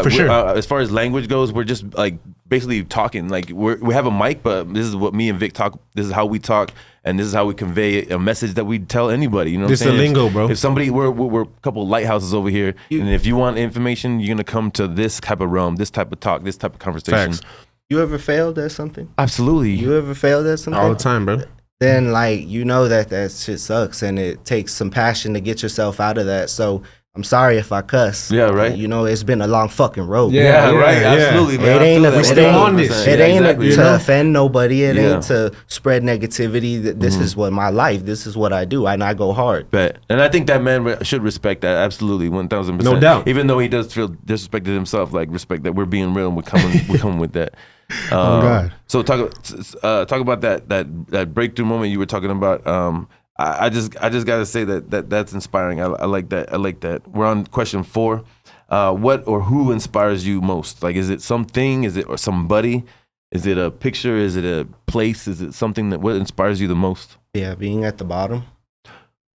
for sure. As far as language goes, we're just like basically talking. Like, we have a mic, but this is what me and Vic talk. This is how we talk, and this is how we convey a message that we tell anybody. You know, this is the lingo, bro. If somebody, we're a couple of lighthouses over here, and if you want information, you're gonna come to this type of realm, this type of talk, this type of conversation. Facts. You ever failed at something? Absolutely. You ever failed at something? All the time, bro. Then, like, you know that shit sucks, and it takes some passion to get yourself out of that. So I'm sorry if I cuss. Yeah, right. You know, it's been a long fucking road. Yeah, right. Yeah. Absolutely, man. It ain't to offend nobody. It ain't to spread negativity. This is what my life. This is what I do, and I go hard. Bet. And I think that man should respect that. Absolutely, 1,000%. No doubt. Even though he does feel disrespected himself, like respect that we're being real and we're coming with that. Oh God. So talk about that breakthrough moment you were talking about. I just gotta say that's inspiring. I like that. We're on question 4. What or who inspires you most? Like, is it something? Is it or somebody? Is it a picture? Is it a place? Is it something what inspires you the most? Yeah, being at the bottom.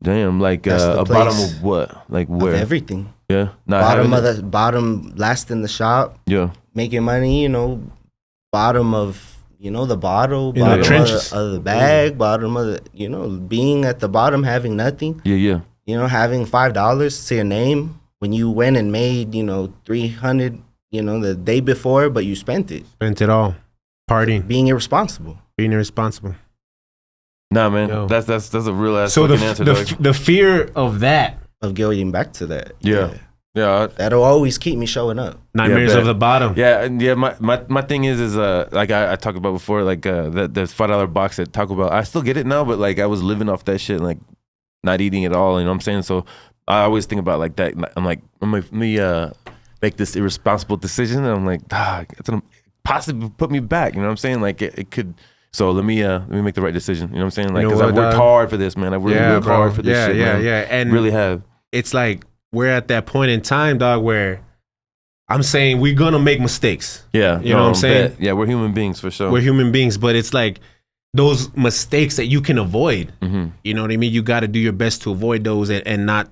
Damn, like a bottom of what? Like where? Of everything. Yeah, bottom last in the shop. Yeah, making money. You know, bottom of. You know, the bottle, in bottom the trenches. Of the bag, bottom of the, being at the bottom, having nothing. Yeah. You know, having $5 to your name when you went and made, $300, the day before, but you spent it. Spent it all. Partying. Being irresponsible. Nah, man, Yo. that's a real ass so fucking answer. The fear of that. Of going back to that. Yeah. Yeah, that'll always keep me showing up. Nightmares of the bottom. Yeah, and my thing is like I talked about before, like the $5 box at Taco Bell. I still get it now, but like I was living off that shit, like not eating at all. You know what I'm saying? So I always think about like that. I'm like, let me make this irresponsible decision, and I'm like, it's gonna possibly put me back. You know what I'm saying? Like it could. So let me make the right decision. You know what I'm saying? Like, because I've worked hard for this, man. I've really worked hard for this shit, man. Yeah, and really have. It's like we're at that point in time, dog, where I'm saying we're gonna make mistakes. Yeah, you know what I'm saying? Yeah, we're human beings for sure. We're human beings, but it's like those mistakes that you can avoid. Mm-hmm. You know what I mean? You got to do your best to avoid those and not.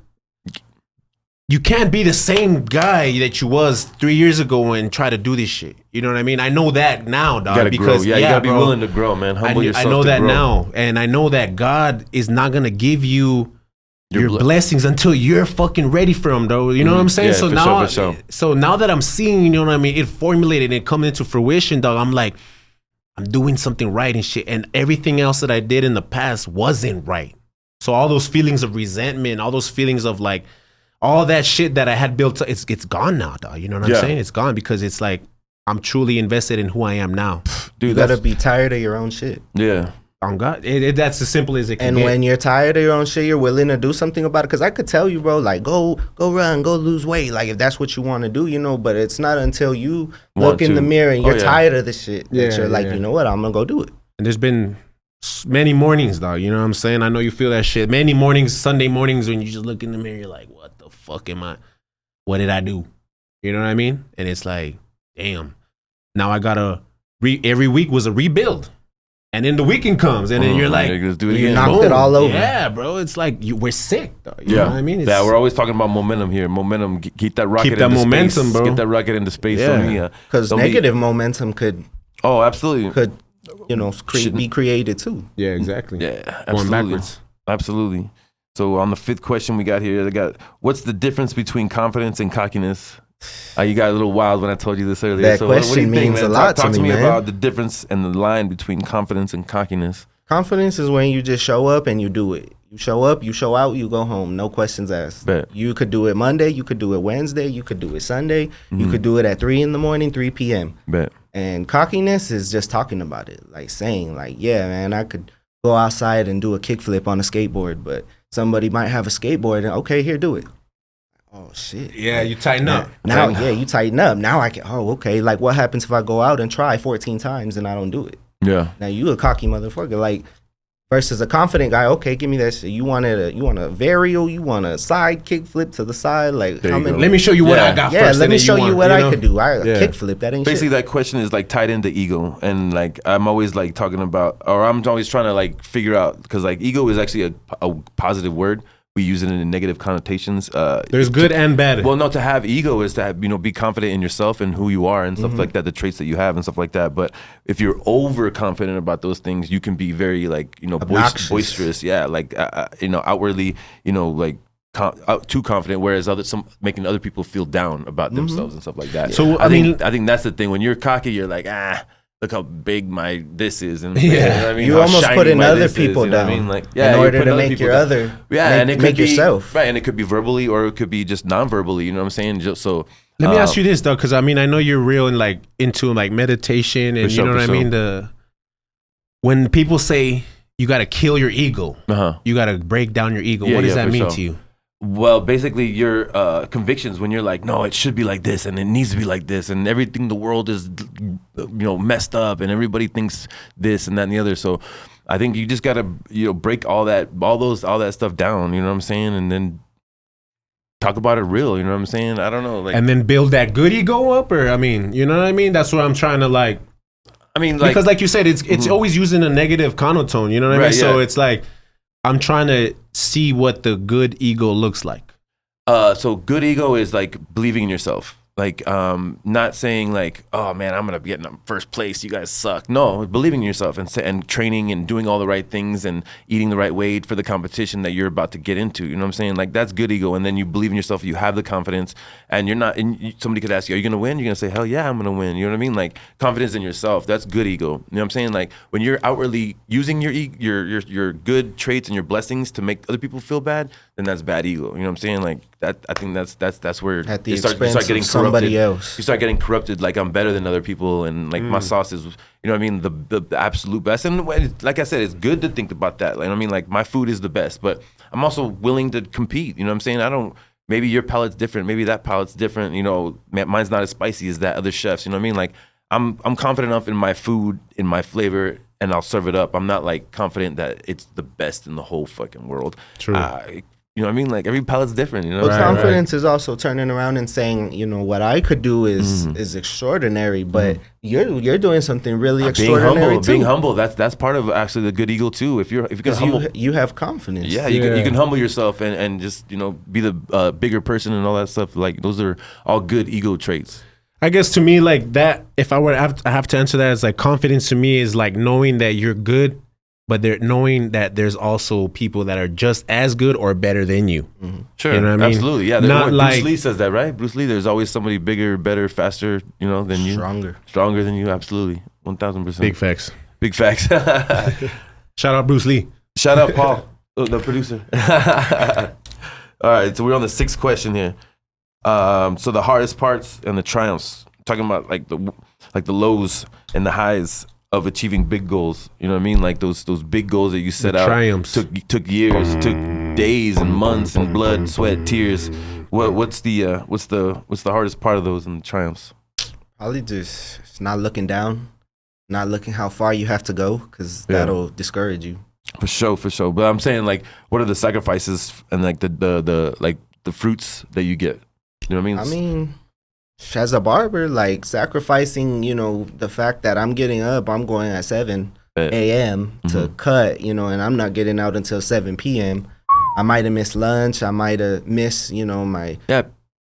You can't be the same guy that you was 3 years ago and try to do this shit. You know what I mean? I know that now, dog. You gotta grow. Yeah, you gotta be willing to grow, man. Humble yourself. I know that grow. now, and I know that God is not gonna give you your blessings until you're fucking ready for them, though. You know what I'm saying? Yeah, so now that I'm seeing, you know what I mean, it formulated and coming into fruition, dog. I'm like, I'm doing something right and shit, and everything else that I did in the past wasn't right. So all those feelings of resentment, all those feelings of like. All that shit that I had built, it's gone now, dog. You know what I'm saying? It's gone because it's like I'm truly invested in who I am now. Dude, you gotta be tired of your own shit. Yeah. On God, that's as simple as it can And get. when you're tired of your own shit, you're willing to do something about it. Because I could tell you, bro, like go run, go lose weight, like if that's what you want to do, you know. But it's not until you look in the mirror and you're tired of the shit that you're like, you know what, I'm gonna go do it. And there's been many mornings, dog. You know what I'm saying? I know you feel that shit. Many mornings, Sunday mornings, when you just look in the mirror, you're like, what the fuck am I? What did I do? You know what I mean? And it's like, damn. Now I gotta every week was a rebuild. And then the weekend comes, and then you're like, you knocked it all over. Yeah, bro. It's like we're sick, though. You know what I mean? We're always talking about momentum here. Momentum, keep that rocket. Keep that momentum, space. bro. Get that rocket into space. Yeah, because negative momentum could. Oh, absolutely. Could be created too. Yeah, exactly. Yeah, absolutely. Going backwards. Absolutely. So on the fifth question we got here, what's the difference between confidence and cockiness? You got a little wild when I told you this earlier. That question what do you means think, man? A lot Talk to me, man. about the difference and the line between confidence and cockiness. Confidence is when you just show up and you do it. You show up, you show out, you go home. No questions asked. Bet. You could do it Monday, you could do it Wednesday, you could do it Sunday, you could do it at 3 a.m, 3 p.m. Bet. And cockiness is just talking about it, like saying, like, yeah, man, I could go outside and do a kickflip on a skateboard, but somebody might have a skateboard and, okay, here, do it. Oh, shit. Yeah, you tighten up. Now, you tighten up. Now I can, okay, like what happens if I go out and try 14 times and I don't do it? Yeah. Now you a cocky motherfucker, like, versus a confident guy, okay, give me that shit. You want a varial, you want a side kick flip to the side, like how many? Let me show you what I got first. Yeah, let me show you what I could do. Kick flip, that ain't basically shit. That question is like tied into ego, and like I'm always like talking about, or I'm always trying to like figure out, because like ego is actually a positive word. We use it in negative connotations. There's good and bad. Well, no, to have ego is to have, be confident in yourself and who you are and stuff like that, the traits that you have and stuff like that. But if you're overconfident about those things, you can be very like, boisterous. Yeah, like, outwardly, like too confident, whereas making other people feel down about themselves and stuff like that. So I think that's the thing. When you're cocky, you're like, look how big my this is, and you know what I mean? You almost putting other people down. I mean? Like, in order to make your other, and it could make be yourself right, and it could be verbally or it could be just non-verbally. You know what I'm saying? So let me ask you this though, because I mean I know you're real and like into like meditation and you know what I mean. When people say you got to kill your ego, you got to break down your ego. What does that mean to you? Well, basically your convictions, when you're like, no, it should be like this and it needs to be like this and everything, the world is, messed up and everybody thinks this and that and the other. So I think you just got to, break all that stuff down, you know what I'm saying? And then talk about it real, you know what I'm saying? I don't know. Like, and then build that good ego up, or, I mean, you know what I mean? That's what I'm trying to like. I mean, like. Because like you said, it's always using a negative connotation, you know what I mean? So it's like, I'm trying to see what the good ego looks like. So good ego is like believing in yourself. Like, not saying like, oh man, I'm going to be getting first place. You guys suck. No, believing in yourself and training and doing all the right things and eating the right way for the competition that you're about to get into. You know what I'm saying? Like, that's good ego. And then you believe in yourself. You have the confidence and you're not, and somebody could ask you, are you going to win? You're going to say, hell yeah, I'm going to win. You know what I mean? Like, confidence in yourself. That's good ego. You know what I'm saying? Like, when you're outwardly using your good traits and your blessings to make other people feel bad, then that's bad ego. You know what I'm saying? Like, I think that's where at the you start getting corrupted. Somebody else. You start getting corrupted. Like I'm better than other people, and like my sauce is, you know what I mean, the absolute best. And like I said, it's good to think about that. Like I mean, like my food is the best, but I'm also willing to compete. You know what I'm saying? Maybe your palate's different. Maybe that palate's different. You know, mine's not as spicy as that other chef's. You know what I mean? Like I'm confident enough in my food, in my flavor, and I'll serve it up. I'm not like confident that it's the best in the whole fucking world. True. You know what I mean? Like every palate's different, you know? But confidence is also turning around and saying, you know, what I could do is extraordinary, but you're doing something really extraordinary too. Being humble, that's part of actually the good ego too. If you can humble, you have confidence. Yeah, you can humble yourself and just, you know, be the bigger person and all that stuff. Like those are all good ego traits. I guess to me, like that, if I were I have to answer that, as like confidence to me is like knowing that you're good, but they're knowing that there's also people that are just as good or better than you. Sure, you know what I mean? Absolutely, yeah. Not Bruce Lee says that, right? Bruce Lee, there's always somebody bigger, better, faster, you know, than you. Stronger than you, absolutely. 1,000%. Big facts. Big facts. Shout out Bruce Lee. Shout out Paul, the producer. All right, so we're on the 6th question here. So the hardest parts and the triumphs. Talking about like the lows and the highs of achieving big goals. You know what I mean? Like those big goals that you set out. Triumphs. Took years, took days and months and blood, sweat, tears. What's the hardest part of those and the triumphs? Probably just not looking down, not looking how far you have to go, because that'll discourage you. For sure. But I'm saying, like, what are the sacrifices and like the fruits that you get? You know what I mean? As a barber, like sacrificing, you know, the fact that I'm getting up, I'm going at 7 a.m. to cut, you know, and I'm not getting out until 7 p.m. I might have missed lunch. I might have missed, you know,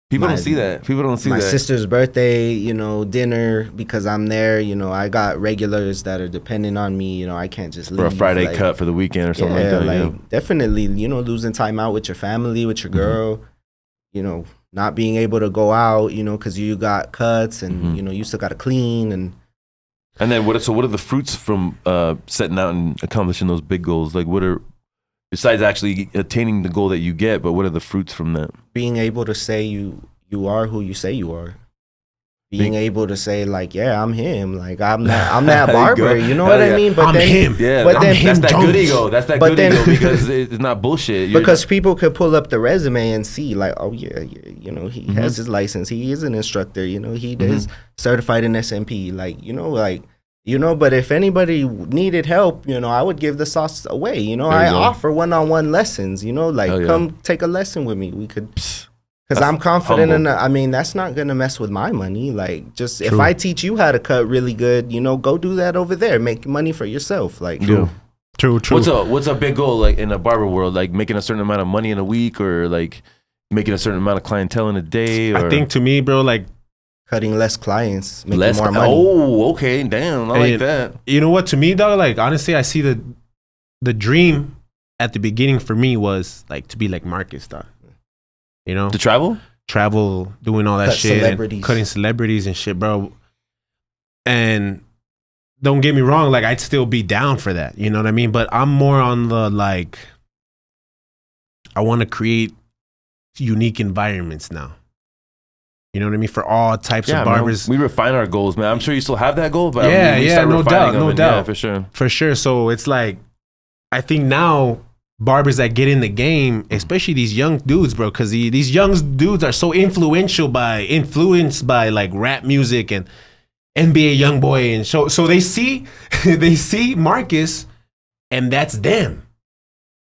People don't see that. My sister's birthday, you know, dinner, because I'm there. You know, I got regulars that are depending on me. You know, I can't just leave. For a Friday cut for the weekend or something like that. Definitely, you know, losing time out with your family, with your girl, you know, not being able to go out, you know, because you got cuts and, you know, you still got to clean. And then what are the fruits from setting out and accomplishing those big goals? Like besides actually attaining the goal that you get, but what are the fruits from that? Being able to say you are who you say you are. Being able to say, like, yeah, I'm him. Like, I'm that barber. You know what I mean? But I'm him. Yeah, but then that's that good ego. That's that good ego because it's not bullshit. Because people could pull up the resume and see, like, oh, yeah, you know, he has his license. He is an instructor. You know, he is certified in SMP. But if anybody needed help, you know, I would give the sauce away. You know, I offer one-on-one lessons, you know, like, come take a lesson with me. We could... Because I'm confident that's not going to mess with my money. Like, just if I teach you how to cut really good, you know, go do that over there. Make money for yourself. Like, True. What's a big goal, like, in a barber world? Like, making a certain amount of money in a week, or, like, making a certain amount of clientele in a day? Or... I think to me, bro, like... Cutting less clients, making more money. Oh, okay. Damn. I like that. You know what? To me, though, like, honestly, I see the dream at the beginning for me was, like, to be like Marcus, dog. You know, to travel, doing all that shit, and cutting celebrities and shit, bro. And don't get me wrong, like, I'd still be down for that. You know what I mean? But I'm more on the, like, I want to create unique environments now. You know what I mean? For all types of barbers. Man, we refine our goals, man. I'm sure you still have that goal, but no doubt. Yeah, for sure. For sure. So it's like, I think now, barbers that get in the game, especially these young dudes, bro, because these young dudes are so influenced by like rap music and NBA YoungBoy, and so they see Marcus, and that's them,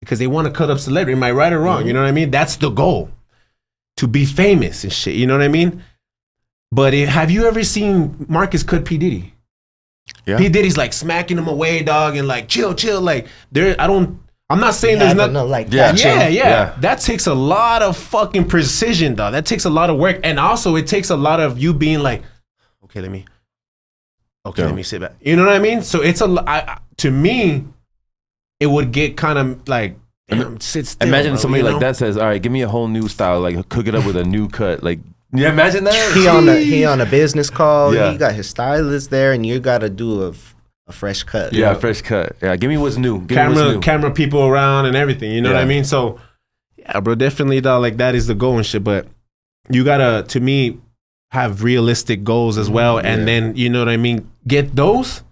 because they want to cut up celebrity. Am I right or wrong? You know what I mean? That's the goal, to be famous and shit. You know what I mean? But have you ever seen Marcus cut P Diddy? Yeah. P Diddy's like smacking him away, dog, and like chill, like I'm not saying there's nothing like that. Yeah. That takes a lot of fucking precision, though. That takes a lot of work. And also it takes a lot of you being like, okay, let me sit back. You know what I mean? So it's to me, it would get kind of like, sit still. Imagine somebody like that says, all right, give me a whole new style, like cook it up with a new cut. Like, yeah, imagine that. He on a business call. Yeah. He got his stylist there, and you got to do a fresh cut. Yeah, fresh cut. Yeah, give me what's new. Camera people around and everything. You know what I mean? So Yeah, bro, definitely, dog. Like, that is the goal and shit. But you gotta, to me, have realistic goals as well. Yeah. And then, you know what I mean? Get those.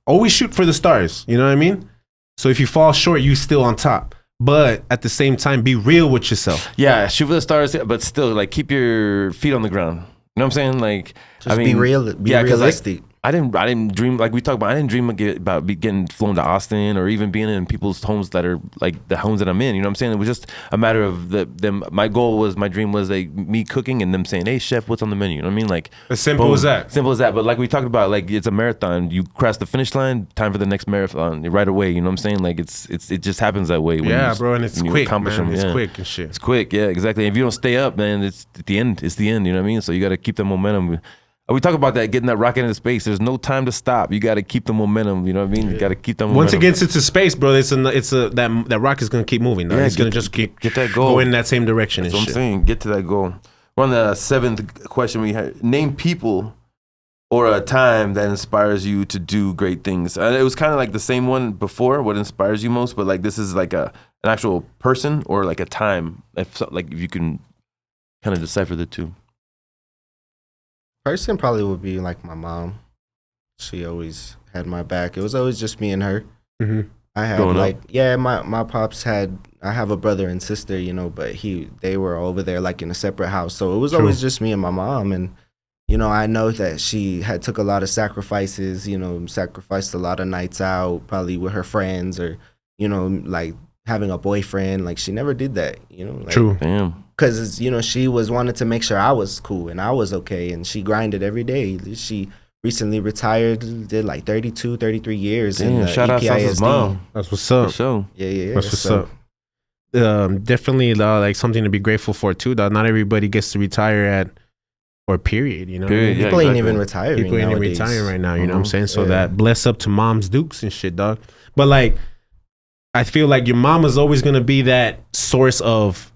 Always shoot for the stars. You know what I mean? So if you fall short, you still on top. But at the same time, be real with yourself. Yeah, shoot for the stars, but still, like, keep your feet on the ground. You know what I'm saying? Like, just be real, realistic. I didn't dream, like we talked about, I didn't dream about getting flown to Austin or even being in people's homes that are like the homes that I'm in. You know what I'm saying? It was just a matter of them. My dream was like me cooking and them saying, "Hey chef, what's on the menu?" You know what I mean? Like, as simple as that. Simple as that. But like we talked about, like, it's a marathon. You cross the finish line, time for the next marathon right away. You know what I'm saying? Like, it just happens that way. Yeah, bro, and it's quick, man. It's quick and shit. It's quick, yeah, exactly. If you don't stay up, man, it's at the end. It's the end. You know what I mean? So you got to keep the momentum. We talk about that, getting that rocket into space. There's no time to stop. You got to keep the momentum. You know what I mean? You got to keep the momentum. Once it gets into space, bro, that rocket's gonna keep moving. Yeah, it's gonna just keep get that goal. Go in that same direction. That's what I'm saying. Get to that goal. We're on the 7th question we had. Name people or a time that inspires you to do great things. It was kind of like the same one before. What inspires you most? But like this is like an actual person or like a time. If you can kind of decipher the two. Person probably would be like my mom. She always had my back. It was always just me and her. I had my pops had. I have a brother and sister, you know, but they were over there like in a separate house. So it was always just me and my mom. And you know, I know that she had took a lot of sacrifices. You know, sacrificed a lot of nights out, probably with her friends, or you know, like having a boyfriend. Like she never did that. You know, like, true. Damn. Because, you know, she wanted to make sure I was cool and I was okay. And she grinded every day. She recently retired, did like 32, 33 years. Damn, shout out to his mom. That's what's up. For sure. Yeah. That's what's up. Definitely, like something to be grateful for, too. Not everybody gets to retire or period, you know? People ain't even retiring People ain't even retiring right now, you know what I'm saying? So that bless up to moms, dukes and shit, dog. But like, I feel like your mama's always going to be that source of,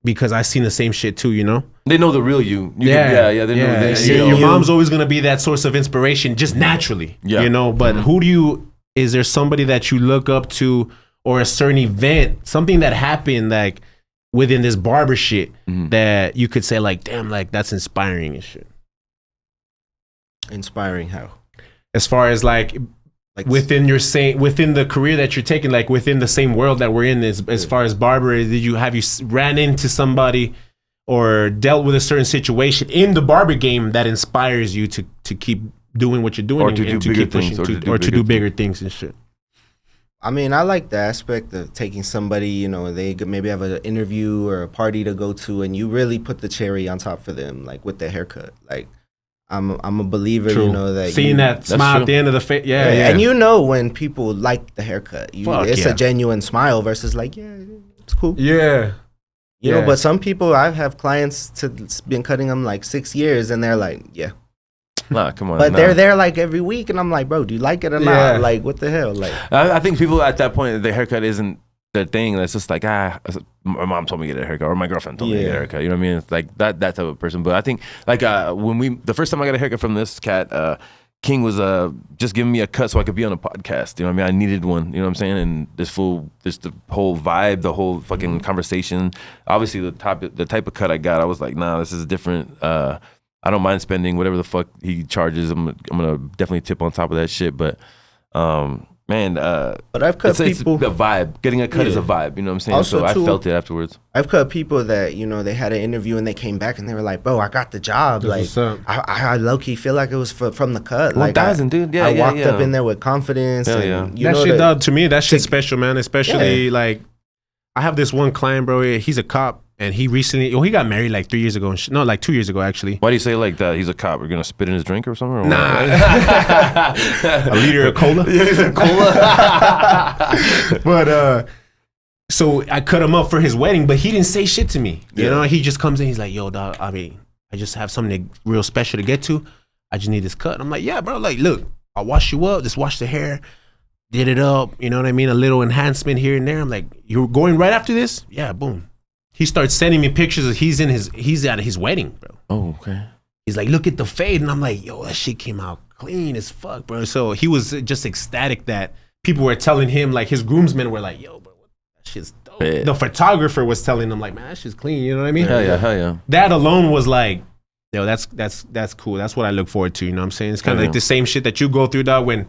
because I seen the same shit too, you know? They know the real you. They know. Your mom's always going to be that source of inspiration just naturally, you know? But is there somebody that you look up to or a certain event, something that happened like within this barber shit that you could say like, damn, like that's inspiring and shit? Inspiring how? As far as like within the career that you're taking, like within the same world that we're in, as far as barber, have you ran into somebody or dealt with a certain situation in the barber game that inspires you to keep doing what you're doing, or to do bigger things, or to do bigger things and shit? I mean, I like the aspect of taking somebody, you know, they maybe have an interview or a party to go to, and you really put the cherry on top for them, like with the haircut, like. I'm a believer, you know, that seeing that smile at the end of the face, and you know when people like the haircut, it's a genuine smile versus like, it's cool, you know. But some people, I have clients been cutting them like 6 years, and they're like, nah, come on, but they're there like every week, and I'm like, bro, do you like it or not? Like, what the hell? Like, I think people at that point, the haircut isn't their thing. That's just like, my mom told me to get a haircut, or my girlfriend told me to get a haircut. You know what I mean? It's like that type of person. But I think like the first time I got a haircut from this cat, King was just giving me a cut so I could be on a podcast. You know what I mean? I needed one. You know what I'm saying? And the whole vibe, the whole fucking conversation. Obviously, the type of cut I got, I was like, nah, this is different. I don't mind spending whatever the fuck he charges. I'm gonna definitely tip on top of that shit. But man, but I've cut people. It's a vibe. Getting a cut is a vibe. You know what I'm saying? Also, so I felt it afterwards. I've cut people that, you know, they had an interview and they came back and they were like, bro, I got the job. That's like, I low-key feel like it was from the cut. Like, 1,000, dude. I walked up in there with confidence. And, you know, shit, to me, that shit's special, man. Especially, like, I have this one client, bro. He's a cop. And he recently, he got married like 3 years ago. No, like 2 years ago, actually. Why do you say like that? He's a cop. We're going to spit in his drink or something? Or nah. A liter of cola? Yeah, cola. But, so I cut him up for his wedding, but he didn't say shit to me. You know, he just comes in, he's like, yo, dog, I mean, I just have something real special to get to. I just need this cut. I'm like, yeah, bro, like, look, I'll wash you up, just wash the hair, did it up, you know what I mean? A little enhancement here and there. I'm like, you're going right after this? Yeah, boom. He starts sending me pictures of he's at his wedding, bro. Oh, okay. He's like, look at the fade. And I'm like, yo, that shit came out clean as fuck, bro. So he was just ecstatic that people were telling him, like his groomsmen were like, yo, bro, that shit's dope. The photographer was telling them like, man, that shit's clean. You know what I mean? Hell yeah. That alone was like, yo, that's cool. That's what I look forward to. You know what I'm saying? It's kind of like the same shit that you go through, dog. When,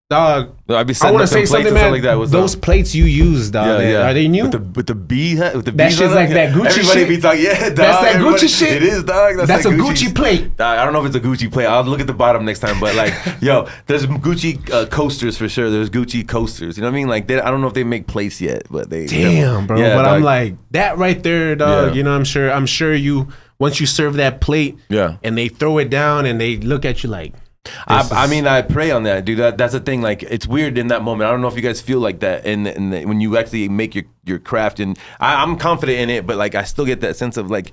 dog, I'd be I want to say something, man. Like that. Those plates you use, dog, are they new? With the bee hat, with the that shit's like that Gucci everybody shit. Be talking, yeah, dog. That's that Gucci shit. It is, dog. That's a Gucci plate. Dog, I don't know if it's a Gucci plate. I'll look at the bottom next time. But like, yo, there's Gucci coasters for sure. There's Gucci coasters. You know what I mean? Like, I don't know if they make plates yet, but they. Damn, bro. Yeah, but dog. I'm like that right there, dog. You know, I'm sure you once you serve that plate, and they throw it down and they look at you like. I mean, I pray on that, dude. That's the thing. Like, it's weird in that moment. I don't know if you guys feel like that, and when you actually make your craft, and I'm confident in it, but like I still get that sense of like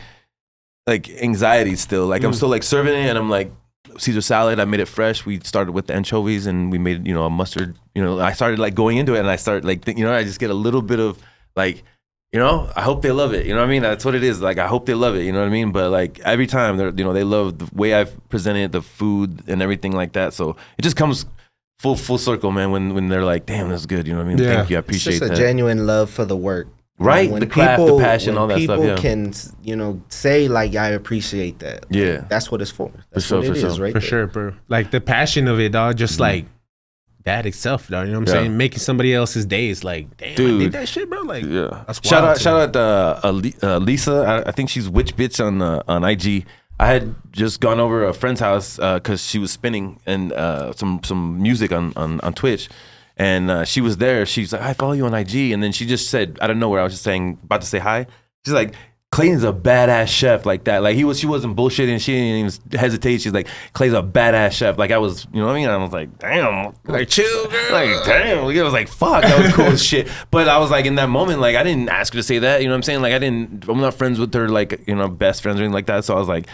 anxiety still. Like I'm still like serving it, and I'm like Caesar salad. I made it fresh. We started with the anchovies, and we made a mustard. I started like going into it, and I started like I just get a little bit of like. I hope they love it. You know what I mean? That's what it is. Like, I hope they love it. You know what I mean? But like every time they love the way I've presented the food and everything like that. So it just comes full circle, man. When they're like, damn, that's good. You know what I mean? Thank you. I appreciate that. It's just a genuine love for the work. Right? When the craft, the passion, all that stuff. People can, say like, I appreciate that. Yeah. That's what it's for. That's for what it sure. is, right? For sure, bro. Like the passion of it, dog. Just like. That itself, dog. You know what I'm saying? Making somebody else's day is like, damn, dude, I did that shit, bro. Like, that's wild. Shout out, Lisa. I think she's Witch Bitch on IG. I had just gone over a friend's house because she was spinning and some music on Twitch, and she was there. She's like, I follow you on IG, and then she just said, I don't know where I was just about to say hi. She's like, Clayton's a badass chef like that. Like she wasn't bullshitting. She didn't even hesitate. She's like, Clay's a badass chef. Like I was, you know what I mean? I was like, damn. Like chill, girl. Like damn. It was like, fuck, that was cool as shit. But I was like in that moment, like I didn't ask her to say that. You know what I'm saying? Like I'm not friends with her, like, best friends or anything like that. So I was like,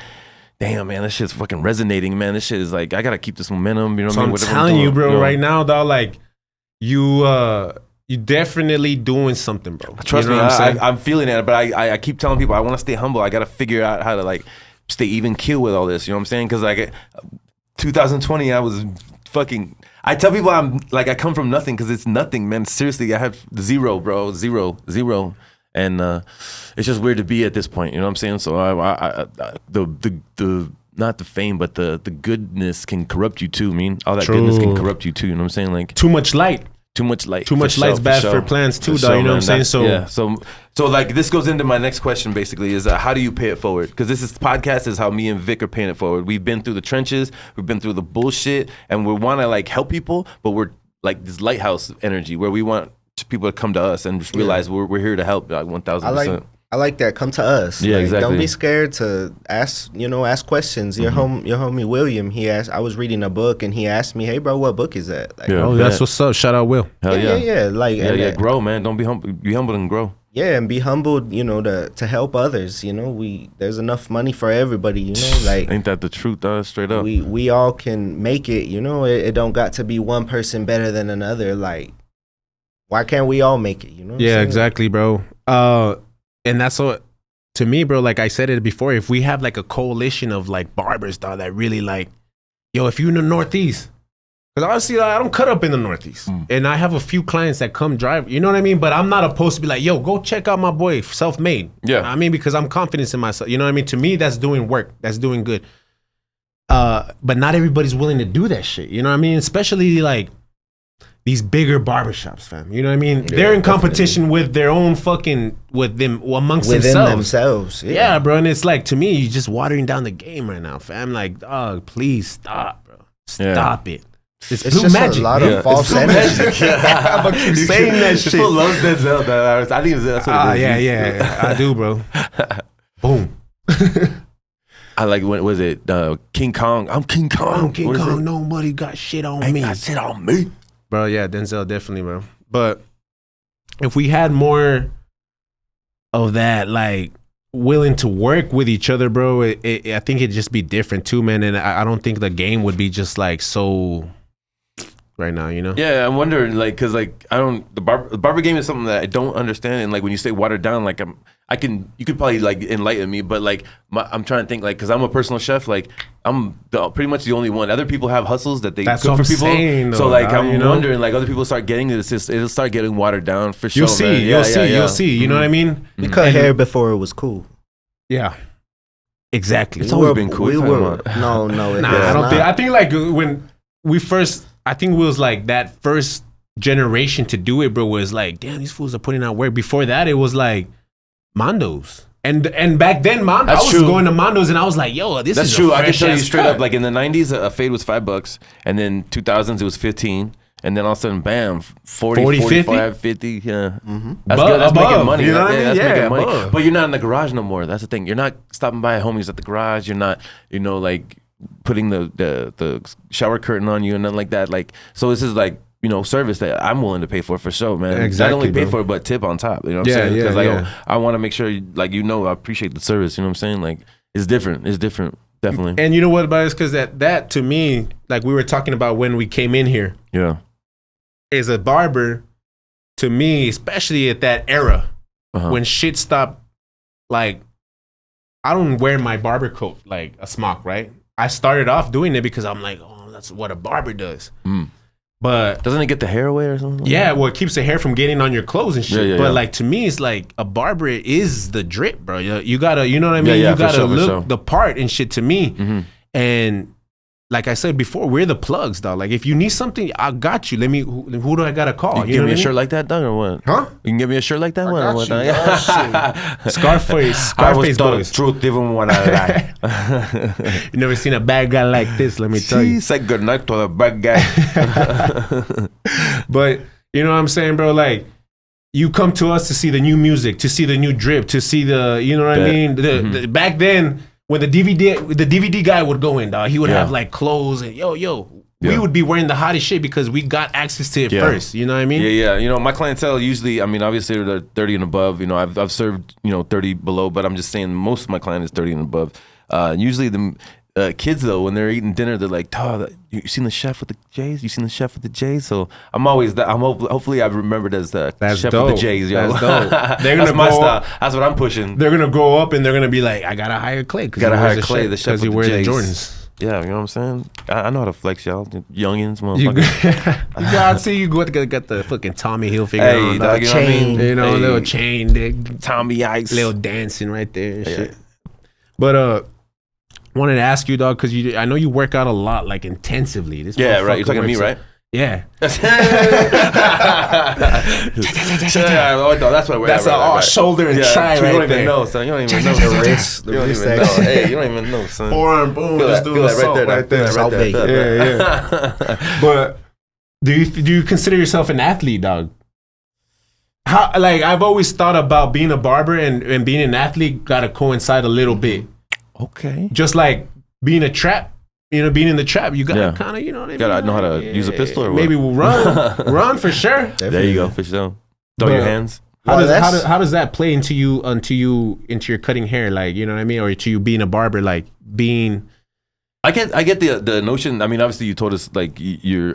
damn, man, this shit's fucking resonating, man. This shit is like, I gotta keep this momentum. You know what I mean? I'm telling you, bro, right now, dog, like you definitely doing something, bro. Trust me, I'm feeling it, but I keep telling people I want to stay humble. I got to figure out how to like stay even keel with all this. You know what I'm saying? Because like 2020, I was fucking. I tell people I'm like I come from nothing because it's nothing, man. Seriously, I have zero, bro, zero, and it's just weird to be at this point. You know what I'm saying? So the not the fame, but the goodness can corrupt you too. I mean, all that goodness can corrupt you too. You know what I'm saying? Like too much light. Too much light. Too much light's bad for plans too, dog. You know what I'm saying? So yeah. So like this goes into my next question. Basically, is how do you pay it forward? Because this podcast is how me and Vic are paying it forward. We've been through the trenches. We've been through the bullshit, and we want to like help people, but we're like this lighthouse energy where we want people to come to us and just realize we're here to help. Like 1,000%. I like that. Come to us. Yeah, exactly. Don't be scared to ask questions. Your homie William, I was reading a book and he asked me, "Hey, bro, what book is that?" Like, that's what's up. Shout out, Will. Hell yeah. Yeah. Like, grow, man. Don't be humble. Be humble and grow. Yeah, and be humbled. To help others. There's enough money for everybody. Like, ain't that the truth, straight up? We all can make it. It don't got to be one person better than another. Like, why can't we all make it? Yeah, exactly, bro. And that's what, to me, bro, like I said it before, if we have like a coalition of like barbers, dog, that really like, if you're in the Northeast, because obviously I don't cut up in the Northeast. And I have a few clients that come drive, you know what I mean? But I'm not opposed to be like, go check out my boy, self-made. Yeah. I mean, because I'm confident in myself. You know what I mean? To me, that's doing work. That's doing good. But not everybody's willing to do that shit. You know what I mean? Especially like, these bigger barbershops, fam. You know what I mean? Yeah, they're in competition with their own amongst themselves. Yeah, bro. And it's like, to me, you're just watering down the game right now, fam. Like, dog, please stop, bro. Stop it. It's blue just magic. A lot of false energy. I'm gonna keep saying that shit. People love Denzel. I think that's what it is. Yeah. I do, bro. Boom. I like, what was it? King Kong. I'm King Kong. I'm King Kong. Nobody got shit on me. Got shit on me. Bro, yeah, Denzel, definitely, bro. But if we had more of that, like, willing to work with each other, bro, I think it'd just be different too, man. And I don't think the game would be just like so right now, you know? Yeah, I'm wondering, like, because, like, the barber game is something that I don't understand. And, like, when you say watered down, like, you could probably, like, enlighten me. But, like, I'm trying to think, like, because I'm a personal chef, like, I'm pretty much the only one. Other people have hustles that they cook for people. Saying, so, like, I'm wondering, like, other people start getting this, it'll start getting watered down for sure. You'll see. You know what I mean? We cut hair before it was cool. Yeah. Exactly. It's always been cool. No. I don't think. I think like when we first, I think it was like that first generation to do it, bro. Was like, damn, these fools are putting out work. Before that, it was like Mondos, and back then, Mondos. I was going to Mondos, and I was like, yo, this is true. I can tell you straight up. Like in the '90s, a fade was $5, and then 2000s it was 15. And then all of a sudden, bam, 40 45, 50. Yeah. Mm-hmm. That's good. That's making money. You know what I mean? That's making money. But you're not in the garage no more. That's the thing. You're not stopping by homies at the garage. You're not, like putting the shower curtain on you and nothing like that. Like, so this is like, service that I'm willing to pay for sure, man. Exactly, not only pay for it, but tip on top. You know what I'm saying? Because I want to make sure, like, I appreciate the service. You know what I'm saying? Like, it's different. It's different. Definitely. And you know what about it? Because that to me, like we were talking about when we came in here. Yeah. As a barber, to me, especially at that era, when shit stopped, like, I don't wear my barber coat like a smock, right? I started off doing it because I'm like, oh, that's what a barber does. Mm. But doesn't it get the hair away or something? Yeah, well, it keeps the hair from getting on your clothes and shit. But like to me, it's like a barber is the drip, bro. You gotta, you know what I mean? You gotta look the part and shit to me. Mm-hmm. And like I said before, we're the plugs, dog. Like if you need something, I got you. Let me. Who do I gotta call? You give me a shirt like that, dog, or what? Huh? You can give me a shirt like that, one or what? Scarface boys. Truth even when I lie. You never seen a bad guy like this. Let me tell you. Say good night to the bad guy. But you know what I'm saying, bro? Like you come to us to see the new music, to see the new drip, to see the, you know what I mean? The back then. When the DVD guy would go in, dog, he would have like clothes and we would be wearing the hottest shit because we got access to it first. You know what I mean? Yeah. My clientele usually, I mean, obviously they're 30 and above. I've served 30 below, but I'm just saying most of my client is 30 and above. Usually the kids though, when they're eating dinner, they're like, "Oh, you seen the chef with the J's? You seen the chef with the J's?" So I'm always that. Hopefully I've remembered as the chef with the J's. Yo. That's dope. That's my style. That's what I'm pushing. They're gonna grow up and they're gonna be like, "I gotta hire Clay." Gotta hire Clay, the chef with the J's. The Jordans. Yeah, you know what I'm saying? I know how to flex, y'all. Youngins, motherfuckers. I see you got the fucking Tommy Hilfiger on. Dog, chain, little chain. Tommy Ice. Little dancing right there and shit. But wanted to ask you, dog, because I know you work out a lot, like intensively. Right. You're talking to me, right? Yeah. That's what we're That's shoulder and try right there. You don't even know, son. You don't even know. The wrist. You don't even know. Hey, you don't even know, son. Forearm, boom. Just do the salt right there. Yeah. But do you consider yourself an athlete, dog? How, like, I've always thought about being a barber and being an athlete got to coincide a little bit. Okay. Just like being a trap. Being in the trap, you gotta kind of, you know what I mean? Gotta know how to use a pistol or what? Maybe we'll run for sure. Definitely. There you go, for sure. Throw your hands. How does that play into your cutting hair, like, you know what I mean, or to you being a barber, like being? I get the notion. I mean, obviously, you told us like you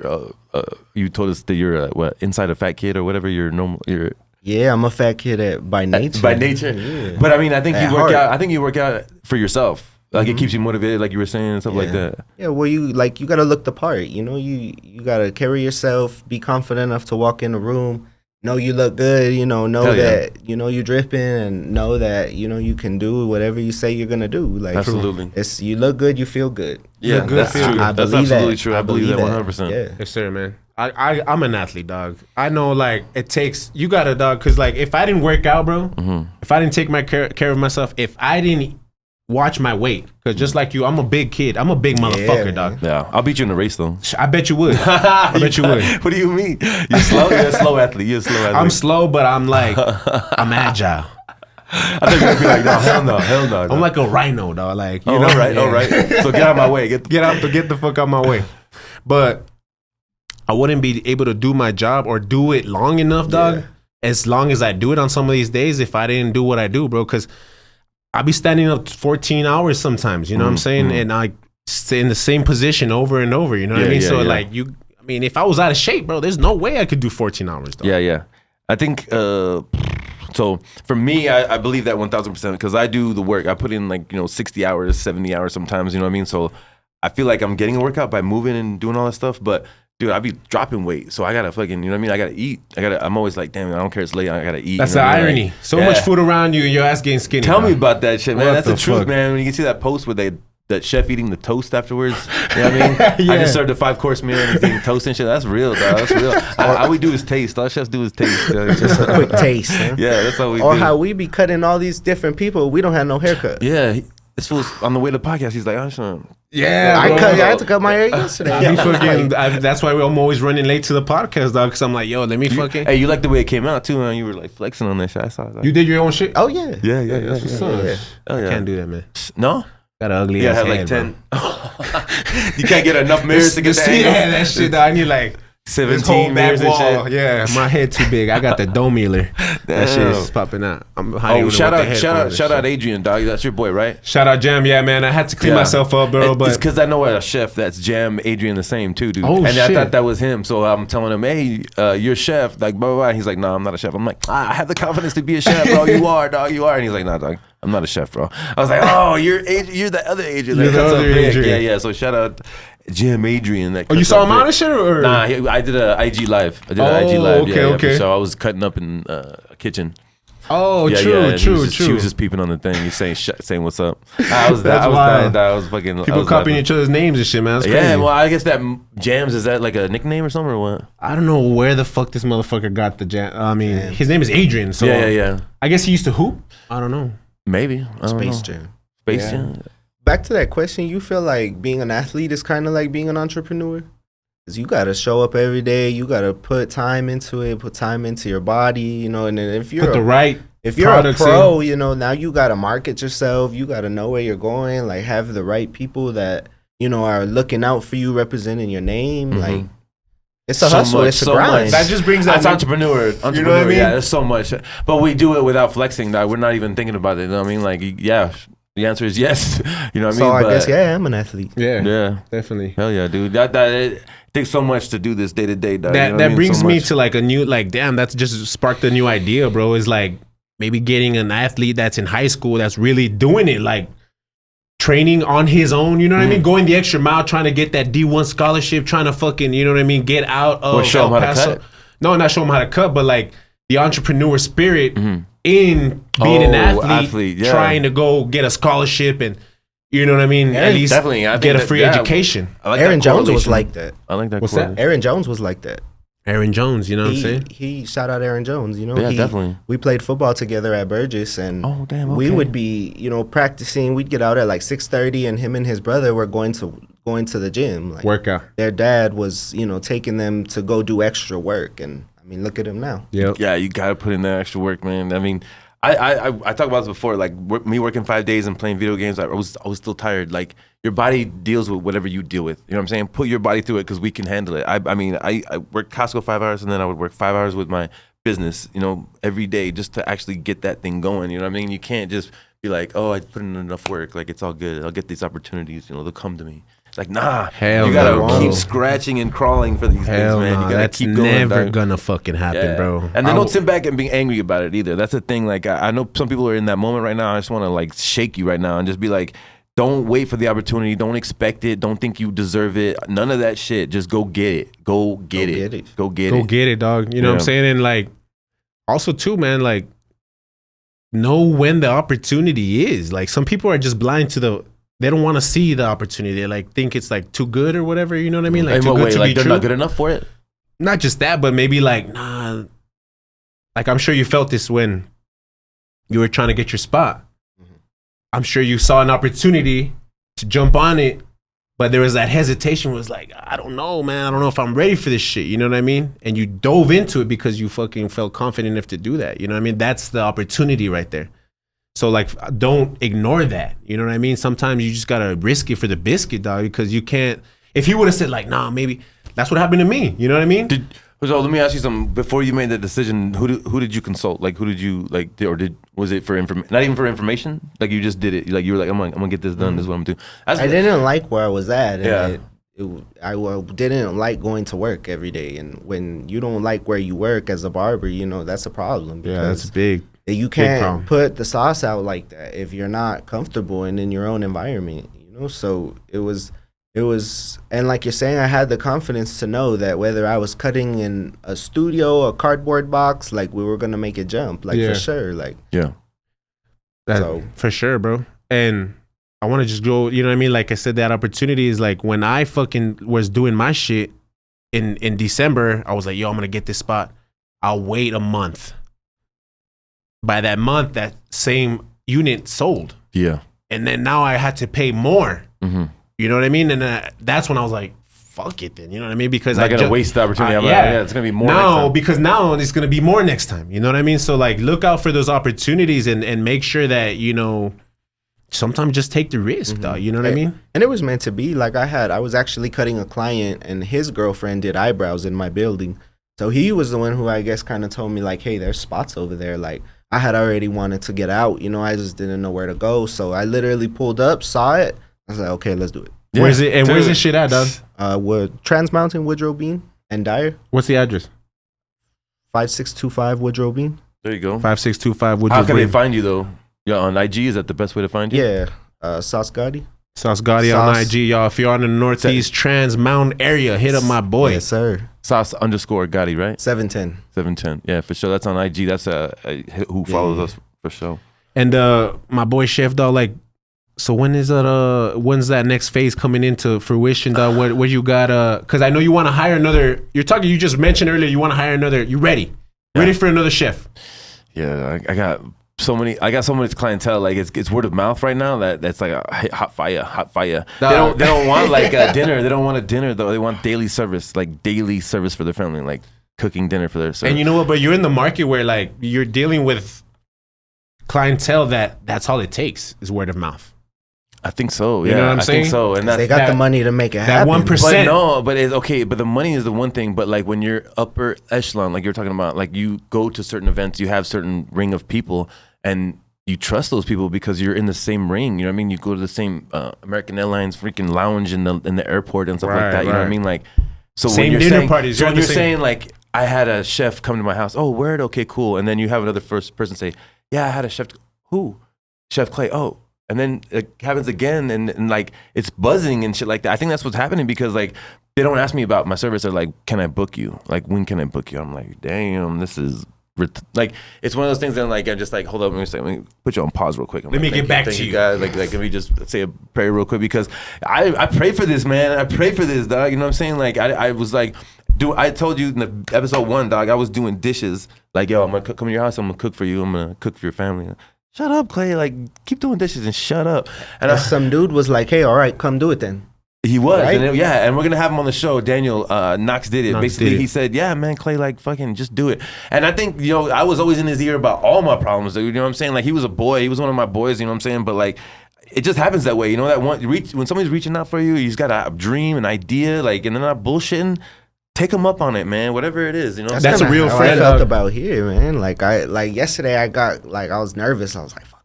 told us that you're what, inside a fat kid or whatever. You're normal. Yeah, I'm a fat kid by nature. By nature, yeah. But I mean, I think you work out. I think you work out for yourself. Like it keeps you motivated, like you were saying, and stuff like that. Yeah, well, you gotta look the part. You know, you gotta carry yourself, be confident enough to walk in the room, know you look good. You know that you dripping, and know that you can do whatever you say you're gonna do. Like absolutely, it's you look good, you feel good. Yeah, that's true. That's absolutely true. I believe that 100%. Yeah. Yes, sir, man. I'm an athlete, dog. I know, like, it takes, you got to, dog, because, like, if I didn't work out, bro, if I didn't take my care of myself, if I didn't watch my weight, because just like you, I'm a big kid. I'm a big motherfucker, dog. Yeah, I'll beat you in a race, though. I bet you would. I bet you would. What do you mean? You're slow? You're a slow athlete. I'm slow, but I'm like, I'm agile. I thought you were going to be like, no, hell no. I'm like a rhino, dog. Like, you know? All right. So get out of my way. Get the fuck out of my way. But I wouldn't be able to do my job or do it long enough, dog, as long as I do it on some of these days if I didn't do what I do, bro. Because I be standing up 14 hours sometimes, you know what I'm saying? And I stay in the same position over and over, you know what I mean? So like mean, if I was out of shape, bro, there's no way I could do 14 hours, though. Yeah. I think, so for me, I believe that 1,000% because I do the work. I put in 60 hours, 70 hours sometimes, you know what I mean? So I feel like I'm getting a workout by moving and doing all that stuff, but dude, I be dropping weight, so I gotta fucking, you know what I mean? I gotta eat. I'm always like, damn, I don't care, it's late, I gotta eat. That's the irony. Like, so much food around you, and your ass getting skinny. Tell me about that shit, man. That's the truth, man. When you can see that post where that chef eating the toast afterwards, you know what I mean? I just served a 5-course meal and he's eating toast and shit. That's real, dog. That's real. All we do is taste. All chefs do is taste. Just a quick taste. Huh? Yeah, that's all we do. Or how we be cutting all these different people. We don't have no haircut. Yeah, this fool's on the way to the podcast. He's like, I had to cut my hair yesterday. That's why I'm always running late to the podcast, dog. Because I'm like, yo, let me fucking. Hey, you like the way it came out too, man. You were like flexing on that shit. I saw that. You did your own shit? Oh yeah. Yeah. That's what's up. Oh, yeah. I can't do that, man. No. Got an ugly ass head, 10. You can't get enough mirrors to get the angle. Yeah, that shit, dog. I need 17 mirrors and shit. Yeah, my head too big. I got the dome healer. That shit is popping out. Shout out Adrian, dog. That's your boy, right? Shout out Jam. Yeah, man. I had to clean myself up, bro. But it's because I know a chef that's Jam Adrian the same too, dude. Oh, and shit. I thought that was him. So I'm telling him, hey, you're a chef, like blah blah blah. He's like, no, I'm not a chef. I'm like, I have the confidence to be a chef, bro. You are, dog. You are. And he's like, nah, dog. I'm not a chef, bro. I was like, oh, you're the other Adrian. You're the other Adrian. Yeah. So shout out Jim Adrian. You saw him on the shit or? Nah, I did an IG live. Okay. So I was cutting up in a kitchen. Oh, true. She was just peeping on the thing. He's saying what's up. I was fucking. People copying each other's names and shit, man. That's crazy. Yeah, well, I guess that Jams, is that like a nickname or something or what? I don't know where the fuck this motherfucker got the Jam. I mean, his name is Adrian. So yeah. I guess he used to hoop. I don't know. Maybe. Space Jam. Space Jam. Back to that question, you feel like being an athlete is kind of like being an entrepreneur? Because you got to show up every day. You got to put time into it, put time into your body, you know. And then if you're a pro, you know, now you got to market yourself. You got to know where you're going, like have the right people that, you know, are looking out for you, representing your name. Mm-hmm. Like, it's a hustle. It's a grind. That just brings that's entrepreneur. You know what I mean? Yeah, there's so much. But we do it without flexing, dog. We're not even thinking about it. You know what I mean? Like, yeah. The answer is yes. You know what I mean? So I guess, I'm an athlete. Yeah, definitely. Hell yeah, dude. That it takes so much to do this day to day. That brings me to like a new, like, damn, that's just sparked a new idea, bro. Is like maybe getting an athlete that's in high school that's really doing it, like training on his own. You know what I mean? Going the extra mile, trying to get that D1 scholarship, trying to fucking, you know what I mean? Get out of show him how to cut. No, not show him how to cut, but like the entrepreneur spirit. In being an athlete trying to go get a scholarship and, you know what I mean, at least get a free education. Like Aaron Jones was like that. I like that. What's that? Aaron Jones was like that. Aaron Jones, you know what I'm saying? He shout out Aaron Jones, you know. Yeah, definitely. We played football together at Burgess, and we would be, you know, practicing. We'd get out at like 6:30, and him and his brother were going to the gym. Like, workout. Their dad was, you know, taking them to go do extra work, and I mean, look at him now. Yep. Yeah, you gotta put in that extra work, man. I mean, I talked about this before. Like me working 5 days and playing video games, I was still tired. Like your body deals with whatever you deal with. You know what I'm saying? Put your body through it because we can handle it. I mean, I worked Costco 5 hours and then I would work 5 hours with my business. You know, every day just to actually get that thing going. You know what I mean? You can't just be like, oh, I put in enough work. Like it's all good. I'll get these opportunities. You know, they'll come to me. It's like, nah, you gotta keep scratching and crawling for these things, man. You gotta keep going. That's never gonna fucking happen, bro. And then don't sit back and be angry about it either. That's the thing. Like, I know some people are in that moment right now. I just want to like shake you right now and just be like, don't wait for the opportunity. Don't expect it. Don't think you deserve it. None of that shit. Just go get it. Go get it. Go get it, dog. You know what I'm saying? And like, also too, man, like, know when the opportunity is. Like, some people are just blind to they don't want to see the opportunity. They like think it's like too good or whatever. You know what I mean? Like, too good to be they're true. Not good enough for it. Not just that, but maybe like, nah. Like, I'm sure you felt this when you were trying to get your spot. I'm sure you saw an opportunity to jump on it, but there was that hesitation. Was like, I don't know, man. I don't know if I'm ready for this shit. You know what I mean? And you dove into it because you fucking felt confident enough to do that. You know what I mean? That's the opportunity right there. So like, don't ignore that. You know what I mean? Sometimes you just gotta risk it for the biscuit, dog. Because you can't. If he would have said like, nah, maybe that's what happened to me. You know what I mean? So let me ask you something. Before you made that decision, who did you consult? Like, who did you like, was it for information? Not even for information. Like, you just did it. Like, you were like, I'm gonna get this done. This is what I'm doing. I didn't like where I was at. And I didn't like going to work every day. And when you don't like where you work as a barber, you know, that's a problem. Yeah, that's big. You can't put the sauce out like that if you're not comfortable and in your own environment, you know? So it was, and like you're saying, I had the confidence to know that whether I was cutting in a studio, a cardboard box, like we were going to make it jump, like for sure. Like, for sure, bro. And I want to just go, you know what I mean? Like I said, that opportunity is like when I fucking was doing my shit in December, I was like, yo, I'm going to get this spot. I'll wait a month. By that month, that same unit sold. Yeah. And then now I had to pay more. Mm-hmm. You know what I mean? And that's when I was like, fuck it then. You know what I mean? Because I got to waste the opportunity. Yeah, it's going to be more now, because now it's going to be more next time. You know what I mean? So like look out for those opportunities and make sure that, you know, sometimes just take the risk, though. You know what I mean? And it was meant to be. Like I was actually cutting a client and his girlfriend did eyebrows in my building. So he was the one who I guess kind of told me like, hey, there's spots over there. Like I had already wanted to get out. You know, I just didn't know where to go. So I literally pulled up, saw it. I was like, okay, let's do it. Yeah. Where's it? And where's this shit at, dog? Trans Mountain, Woodrow Bean, and Dyer. What's the address? 5625 Woodrow Bean. There you go. 5625 Woodrow Bean. How can they find you though? Yeah, on IG, is that the best way to find you? Yeah, Sauce Gotti. Sauce Gotti on IG, y'all. If you're on the Northeast Trans Mountain area, hit up my boy. Yes, sir. Sauce_Gotti, right? 710. 710. Yeah, for sure. That's on IG. That's who follows us for sure. And my boy Chef, dog, like, so when's that next phase coming into fruition, dog? What you got? Because I know you want to hire another. You just mentioned earlier you want to hire another. You ready for another chef? Yeah, I got so much clientele. Like it's word of mouth right now. That's like a hot fire. They don't want like a dinner. They don't want a dinner though. They want daily service for their family, like cooking dinner for their service. And you know what? But you're in the market where like you're dealing with clientele that's all it takes is word of mouth. I think so. Yeah, you know what I'm saying? I think so. And they got the money to make it happen. That 1%. But it's okay. But the money is the one thing. But like when you're upper echelon, like you're talking about, like you go to certain events, you have certain ring of people, and you trust those people because you're in the same ring. You know what I mean? You go to the same American Airlines freaking lounge in the airport and stuff like that. You know what I mean? Like so same when dinner parties. So when you're saying like I had a chef come to my house. Oh, word. Okay, cool. And then you have another first person say, yeah, I had a chef. Who? Chef Clay. Oh. And then it happens again, and like it's buzzing and shit like that. I think that's what's happening because like they don't ask me about my service. They're like, "Can I book you? Like, when can I book you?" I'm like, "Damn, this is like it's one of those things." That like I'm just like, "Hold up, let me put you on pause real quick." Let me get back to you guys. Like, can we just say a prayer real quick because I pray for this, man. I pray for this, dog. You know what I'm saying? Like I was like, I told you in the episode 1, dog. I was doing dishes. Like, yo, I'm gonna come to your house. I'm gonna cook for you. I'm gonna cook for your family. Shut up, Clay. Like, keep doing dishes and shut up. And some dude was like, hey, all right, come do it then. He was. Right? And we're going to have him on the show. Daniel Knox did it. He said, yeah, man, Clay, like, fucking just do it. And I think, you know, I was always in his ear about all my problems. You know what I'm saying? Like, he was a boy. He was one of my boys, you know what I'm saying? But, like, it just happens that way. You know, when somebody's reaching out for you, he's got a dream, an idea, like, and they're not bullshitting. Take them up on it, man. Whatever it is, you know. That's a real friend. I felt about here, man. Like yesterday, I was nervous. I was like, "Fuck,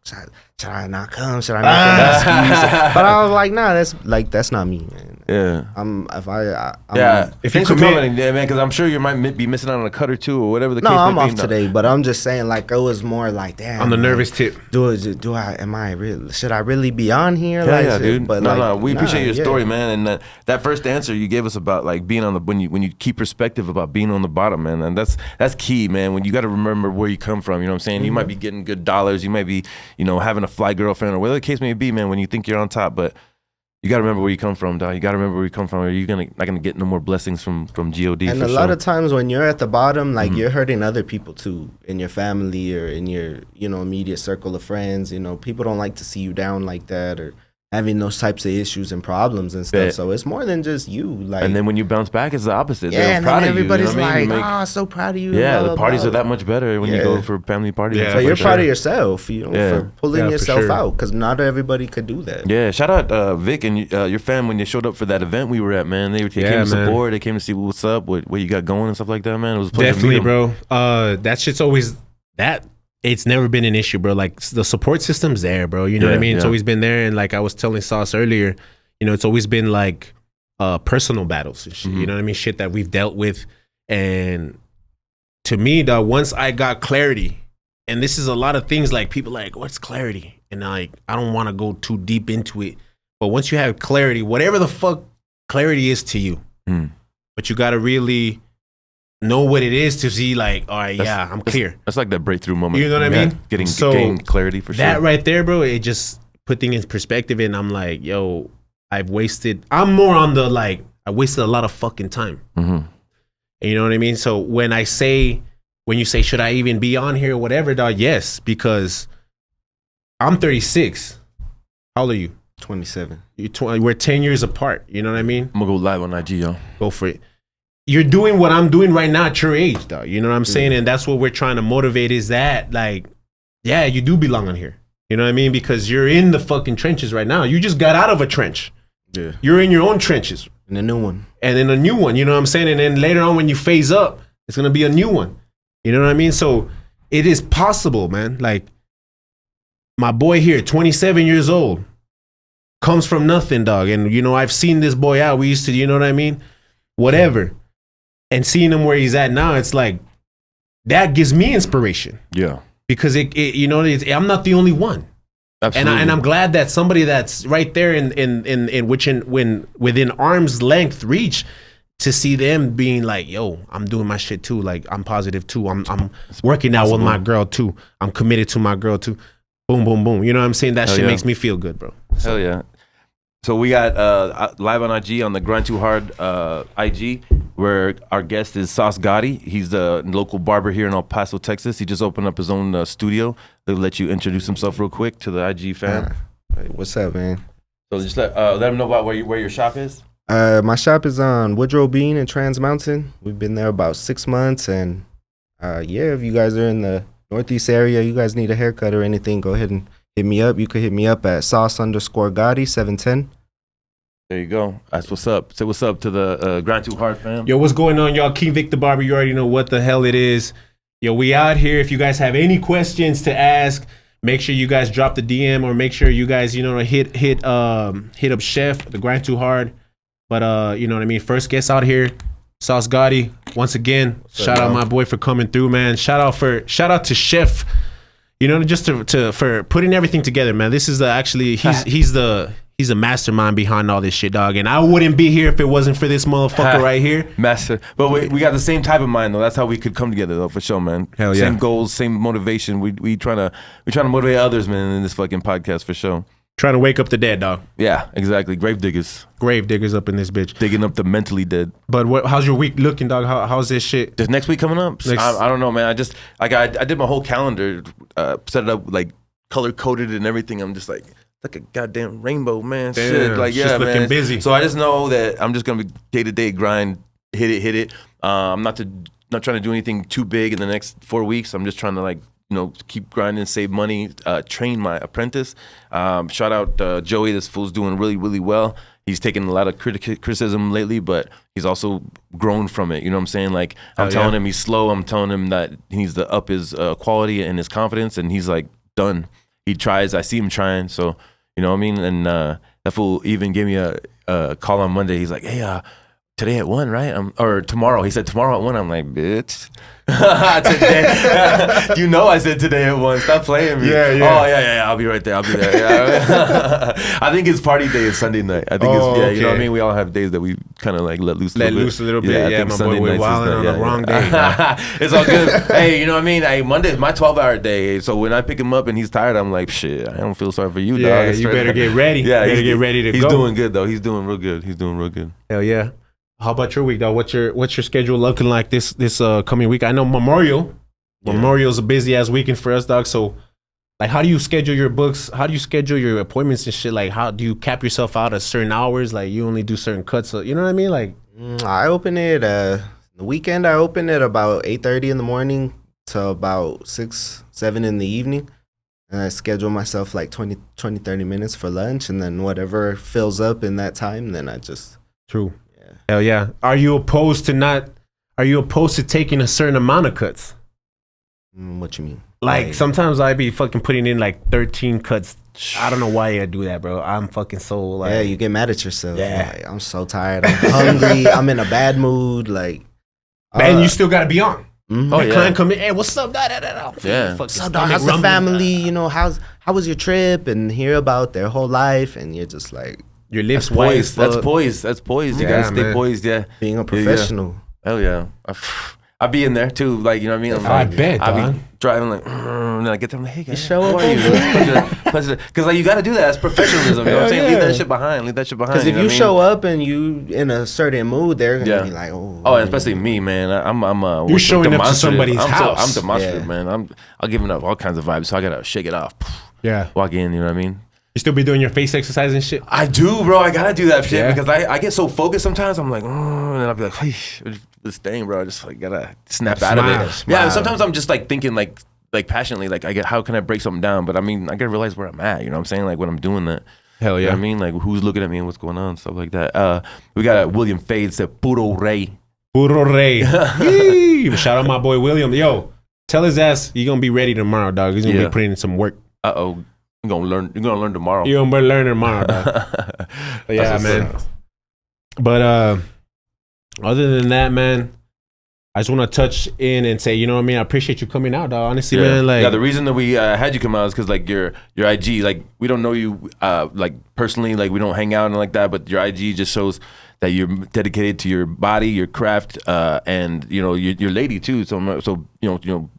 should I not come? Should I not make an excuse?" But I was like, "Nah, that's not me, man." Yeah. If thanks for coming, man, because I'm sure you might be missing out on a cut or two or whatever the case may be. No, I'm off today, but I'm just saying, like, it was more like, damn. On the nervous tip. Should I really be on here? Yeah, dude. But we appreciate your story, man. And that first answer you gave us about like being on the when you keep perspective about being on the bottom, man, and that's key, man. When you got to remember where you come from, you know what I'm saying? Mm-hmm. You might be getting good dollars, you might be, you know, having a fly girlfriend or whatever the case may be, man. When you think you're on top, but you got to remember where you come from, dog. You got to remember where you come from, or you're not gonna get no more blessings from God. And a lot of times when you're at the bottom, like you're hurting other people too, in your family or in your, you know, immediate circle of friends. You know, people don't like to see you down like that or having those types of issues and problems and stuff. So it's more than just you. Like, and then when you bounce back, it's the opposite. Yeah, and then everybody's like, "Oh, so proud of you." Yeah, the parties are that much better when you go for family parties. Yeah, so you're proud of yourself, you know, for pulling yourself out, because not everybody could do that. Yeah, shout out Vic and your fam when you showed up for that event we were at, man. They came to support. They came to see what's up, what you got going and stuff like that, man. It was a pleasure definitely, bro. That shit's always that. It's never been an issue, bro. Like the support system's there, bro. You know what I mean? It's always been there. And like I was telling Sauce earlier, you know, it's always been like personal battles and shit. You know what I mean? Shit that we've dealt with. And to me, dog, once I got clarity, and this is a lot of things like people like, what's clarity? And like, I don't want to go too deep into it. But once you have clarity, whatever the fuck clarity is to you, but you got to really know what it is to see like, all right, I'm clear. That's like that breakthrough moment. You know what I mean? Getting clarity for sure. That right there, bro, it just put things in perspective. And I'm like, yo, I'm more on the like, I wasted a lot of fucking time. And you know what I mean? So when you say, should I even be on here or whatever, dog? Yes, because I'm 36. How old are you? 27. We're 10 years apart. You know what I mean? I'm gonna go live on IG, yo. Go for it. You're doing what I'm doing right now at your age, dog. You know what I'm saying? And that's what we're trying to motivate is that, like, yeah, you do belong on here. You know what I mean? Because you're in the fucking trenches right now. You just got out of a trench. Yeah. You're in your own trenches. And a new one. And then a new one, you know what I'm saying? And then later on when you phase up, it's going to be a new one. You know what I mean? So it is possible, man. Like, my boy here, 27 years old, comes from nothing, dog. And, you know, I've seen this boy out. We used to, you know what I mean? Whatever. And seeing him where he's at now, it's like, that gives me inspiration. Yeah. Because, you know, I'm not the only one. Absolutely. And I'm glad that somebody that's right there within arm's length reach to see them being like, yo, I'm doing my shit too. Like, I'm positive too. I'm working out with my girl too. I'm committed to my girl too. Boom, boom, boom. You know what I'm saying? That shit makes me feel good, bro. Hell yeah. So we got live on IG on the Grind2Hard IG, where our guest is Sauce Gotti. He's the local barber here in El Paso, Texas. He just opened up his own studio. They'll let you introduce himself real quick to the IG fam. Hey, what's up, man? So just let them know about where your shop is. My shop is on Woodrow Bean in Trans Mountain. We've been there about 6 months, and if you guys are in the Northeast area, you guys need a haircut or anything, go ahead and hit me up. You can hit me up at sauce_Gotti 710. There you go. That's what's up. Say what's up to the Grind2Hard fam. Yo, what's going on, y'all? King Vic the Barber. You already know what the hell it is. Yo, we out here. If you guys have any questions to ask, make sure you guys drop the DM or make sure you guys, you know, hit up Chef, the Grind2Hard. But you know what I mean? First guest out here, Sauce Gotti. Once again, shout out my boy for coming through, man. Shout out to Chef. You know, just for putting everything together, man. This is he's a mastermind behind all this shit, dog. And I wouldn't be here if it wasn't for this motherfucker right here. Master. But we got the same type of mind, though. That's how we could come together, though, for sure, man. Hell yeah. Same goals, same motivation. We trying to motivate others, man, in this fucking podcast, for sure. Trying to wake up the dead, dog. Yeah, exactly. Grave diggers up in this bitch. Digging up the mentally dead. But how's your week looking, dog? How's this shit? Does next week coming up? I don't know, man. I just I did my whole calendar, set it up like color coded and everything. I'm just like a goddamn rainbow, man. Damn, shit, like just looking man. busy. So I just know that I'm just gonna be day-to-day grind, hit it. I'm not trying to do anything too big in the next 4 weeks. I'm just trying to keep grinding, save money, train my apprentice. Shout out Joey. This fool's doing really, really well. He's taken a lot of criticism lately, but he's also grown from it. You know what I'm saying? Like, I'm telling him he's slow. I'm telling him that he needs to up his quality and his confidence, and he's like done. He tries. I see him trying. So, you know what I mean? And that fool even gave me a call on Monday. He's like, hey, today at 1, right? Or tomorrow. He said tomorrow at 1. I'm like, bitch. Today. You know I said today at 1. Stop playing me. Yeah. Oh, yeah. I'll be right there. Yeah. I think his party day is Sunday night. I think okay. You know what I mean? We all have days that we kind of like let loose a little bit. Yeah, I think my Sunday boy, we're wilding on the wrong day. It's all good. Hey, you know what I mean? Hey, Monday's my 12-hour day. So when I pick him up and he's tired, I'm like, shit, I don't feel sorry for you, yeah, dog. You better get ready. Yeah, you better get ready to go. He's doing good, though. He's doing real good. Hell yeah. How about your week, dog? What's your schedule looking like this coming week? I know Memorial's a busy ass weekend for us, dog. So, like, how do you schedule your books? How do you schedule your appointments and shit? Like, how do you cap yourself out at certain hours? Like, you only do certain cuts. So, you know what I mean? Like, I open it the weekend. I open it about 8:30 in the morning to about 6, 7 in the evening. And I schedule myself like 20, 30 minutes for lunch, and then whatever fills up in that time, then I just true. Hell yeah. Are you opposed to taking a certain amount of cuts? What you mean? Like sometimes I be fucking putting in like 13 cuts I don't know why I do that, bro. I'm fucking so like. Yeah, you get mad at yourself. Yeah, like, I'm so tired. I'm hungry. I'm in a bad mood. Like, and you still gotta be on. Mm-hmm. Oh, yeah. Client come in, hey, what's up? Yeah. What's up, dog? How's the family? You know, how was your trip? And hear about their whole life, and you're just like, your lips poised. That's poised. That's poised. You gotta stay poised. Yeah, being a professional. Hell yeah. I'll be in there too, like, you know what I mean? I'm I bet, I'll be driving like, and then I get there, I'm like, hey guys, you show up, pleasure. Because like you got to do that. That's professionalism. You know what I'm saying? Leave that shit behind. Because if you show up and you in a certain mood, they're gonna be like, oh, especially me, man. I'm you're showing up to somebody's house. I'm demonstrative, man. I'll give up all kinds of vibes, so I gotta shake it off. Yeah, walk in. You know what I mean? You still be doing your face exercise and shit? I do, bro. I gotta do that shit because I get so focused sometimes. I'm like, and then I'll be like, this thing, bro. I just like gotta snap out of it. Smile. Yeah, sometimes I'm just like thinking like passionately, like how can I break something down? But I mean, I gotta realize where I'm at. You know what I'm saying? Like when I'm doing that. Hell yeah. You know what I mean? Like who's looking at me and what's going on, stuff like that. We got William Fade said, Puro Rey. Puro Rey. Shout out my boy William. Yo, tell his ass you're gonna be ready tomorrow, dog. He's gonna be putting in some work. You're gonna learn tomorrow. You're gonna learn tomorrow, dog. Yeah, man. But other than that, man, I just want to touch in and say, you know what I mean? I appreciate you coming out, dog. Honestly, man. Like, the reason that we had you come out is because like your IG, like we don't know you like personally, like we don't hang out and like that, but your IG just shows that you're dedicated to your body, your craft, and you know your lady too. So you know.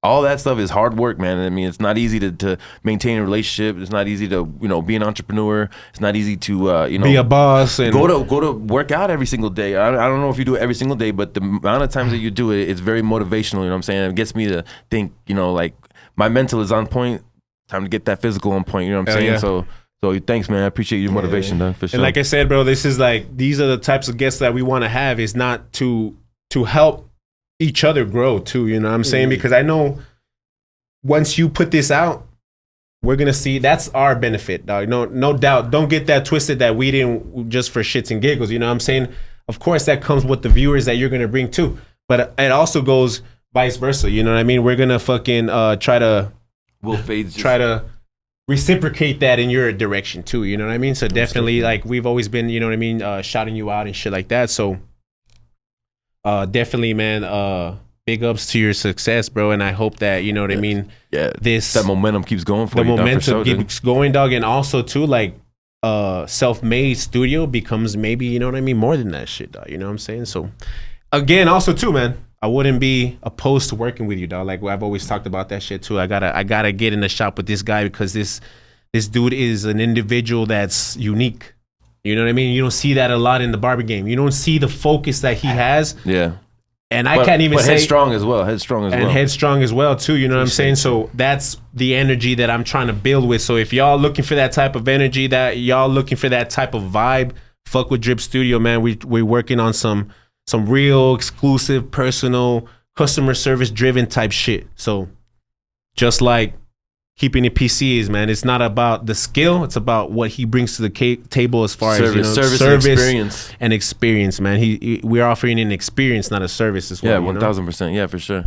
All that stuff is hard work, man. I mean, it's not easy to maintain a relationship. It's not easy to, you know, be an entrepreneur. It's not easy to, you know, be a boss and go to work out every single day. I don't know if you do it every single day, but the amount of times that you do it, it's very motivational. You know what I'm saying? It gets me to think, you know, like my mental is on point. Time to get that physical on point. You know what I'm saying? Yeah. So thanks, man. I appreciate your motivation, dog. For sure. And like I said, bro, this is like these are the types of guests that we want to have. Is not to help each other grow too. You know what I'm saying? Because I know. Once you put this out, we're gonna see that's our benefit, dog. No doubt. Don't get that twisted that we didn't just for shits and giggles. You know what I'm saying? Of course, that comes with the viewers that you're gonna bring too. But it also goes vice versa. You know what I mean? We're gonna fucking try to reciprocate that in your direction too. You know what I mean? So definitely, like we've always been, you know what I mean, shouting you out and shit like that. So definitely, man. Big ups to your success, bro, and I hope that, you know what I mean. Yeah, that momentum keeps going for you. The momentum keeps going, dog, and also too, like, self-made studio becomes maybe, you know what I mean, more than that shit, dog. You know what I'm saying? So, again, also too, man, I wouldn't be opposed to working with you, dog. Like I've always talked about that shit too. I gotta get in the shop with this guy because this dude is an individual that's unique. You know what I mean? You don't see that a lot in the barber game. You don't see the focus that he has. Yeah. And I can't even say headstrong as well. Headstrong as well too. You know what I'm saying? So that's the energy that I'm trying to build with. So if y'all looking for that type of energy, that y'all looking for that type of vibe, fuck with Drip Studio, man. We're working on some real exclusive, personal, customer service driven type shit. So just like keeping it PC is, man, it's not about the skill, it's about what he brings to the table as far as, you know, service and experience, man. We're offering an experience, not a service as well. Yeah, 1000%. Yeah, for sure.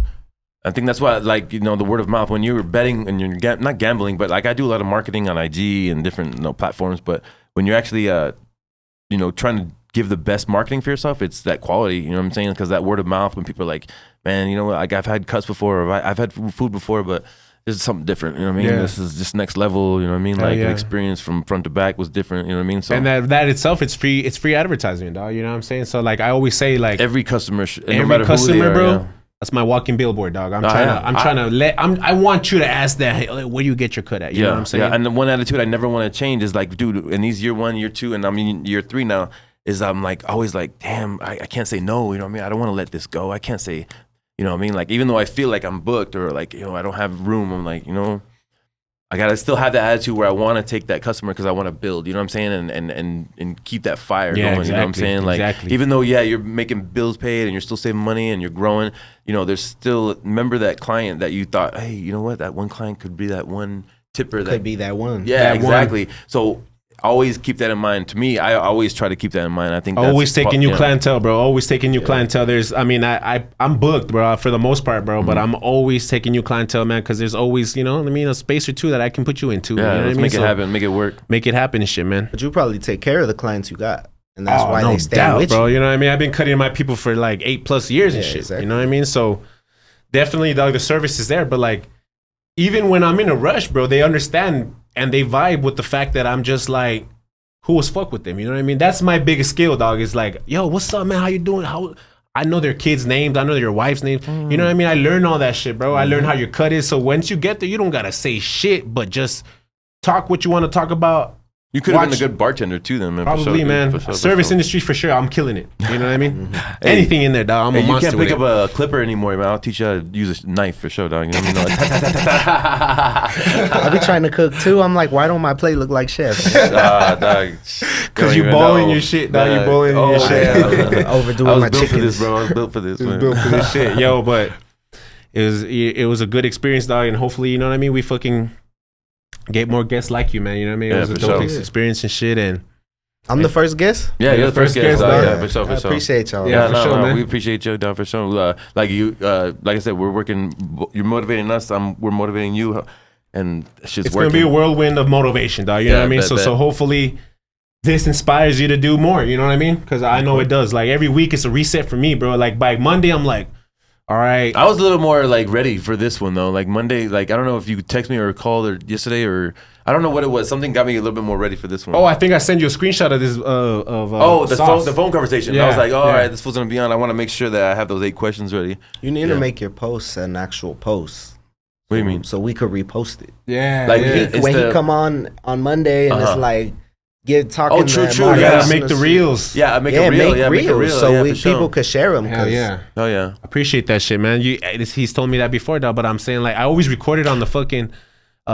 I think that's why, like, you know, the word of mouth, when you're betting and you're not gambling, but like I do a lot of marketing on IG and different, you know, platforms, but when you're actually you know, trying to give the best marketing for yourself, it's that quality, you know what I'm saying? Because that word of mouth, when people are like, man, you know what, like I've had cuts before, or I've had food before, but this is something different, you know what I mean? Yeah. This is just next level, you know what I mean? Like the experience from front to back was different, you know what I mean? So, and that itself, it's free advertising, dog. You know what I'm saying? So like I always say, like every customer, bro, that's my walking billboard, dog. I want you to ask that, hey, where do you get your cut at? You know what I'm saying? Yeah, and the one attitude I never want to change is like, dude, in these year 1, year 2, and I'm in year 3 now, is I'm like always like, damn, I can't say no, you know what I mean? I don't want to let this go. I can't say, you know what I mean? Like, even though I feel like I'm booked or like, you know, I don't have room, I'm like, you know, I gotta still have that attitude where I want to take that customer because I want to build, you know what I'm saying? And keep that fire going, exactly, you know what I'm saying? Like, even though, you're making bills paid and you're still saving money and you're growing, you know, there's still, remember that client that you thought, hey, you know what? That one client could be that one tipper. Could be that one. Yeah, exactly. So always keep that in mind. To me, I always try to keep that in mind. I think always taking new clientele, bro. Always taking new clientele. I'm booked, bro, for the most part, bro. But I'm always taking new clientele, man, because there's always, a space or two that I can put you into. Yeah, you know let's make it happen, make it work, make it happen and shit, man. But you probably take care of the clients you got, and that's why they stay with bro. you. You know what I mean? I've been cutting my people for like 8+ years and shit. Exactly. You know what I mean? So definitely, dog, the service is there, but like even when I'm in a rush, bro, they understand and they vibe with the fact that I'm just like cool as fuck with them. You know what I mean? That's my biggest skill, dog. Is like, yo, what's up, man? How you doing? I know their kids' names. I know their wife's names. You know what I mean? I learned all that shit, bro. I learned how your cut is. So once you get there, you don't gotta say shit, but just talk what you want to talk about. You could have been a good bartender too, then, man. Probably, man. Service industry for sure. I'm killing it. You know what I mean? Anything in there, dog. I'm a monster. You can't pick up a clipper anymore, man. I'll teach you how to use a knife for sure, dog. You know what I mean? I be trying to cook too. I'm like, why don't my plate look like chef? Dog. Because you bowling your shit, dog. You bowling your shit. Overdoing my chickens. I was built for this, bro. I was built for this, man. Built for this shit, yo. But it was a good experience, dog. And hopefully, you know what I mean. We fucking get more guests like you, man. You know what I mean? It was a dope experience and shit. And I'm the first guest? Yeah, you're the first guest. Yeah, for sure. I appreciate y'all. Yeah, for sure, man. We appreciate you, dog, for sure. Like I said, you're motivating us. We're motivating you. And it's working. Going to be a whirlwind of motivation, dog. You know what I mean? So hopefully this inspires you to do more. You know what I mean? Because I know it does. Like every week it's a reset for me, bro. Like by Monday, I'm like, all right. I was a little more like ready for this one though. Like Monday, like I don't know if you text me or called or yesterday or I don't know what it was. Something got me a little bit more ready for this one. Oh, I think I sent you a screenshot of this. The phone conversation. Yeah, I was like, all right, this was gonna be on. I want to make sure that I have those 8 questions ready. You need to make your posts an actual post. What do you mean? So we could repost it. Yeah. Like when he come on Monday and it's like. Talking. Oh, true. I gotta make the reels. Yeah, make a reel. So people could share them. Hell yeah. Oh yeah. Appreciate that shit, man. He's told me that before, though. But I'm saying like I always record it on the fucking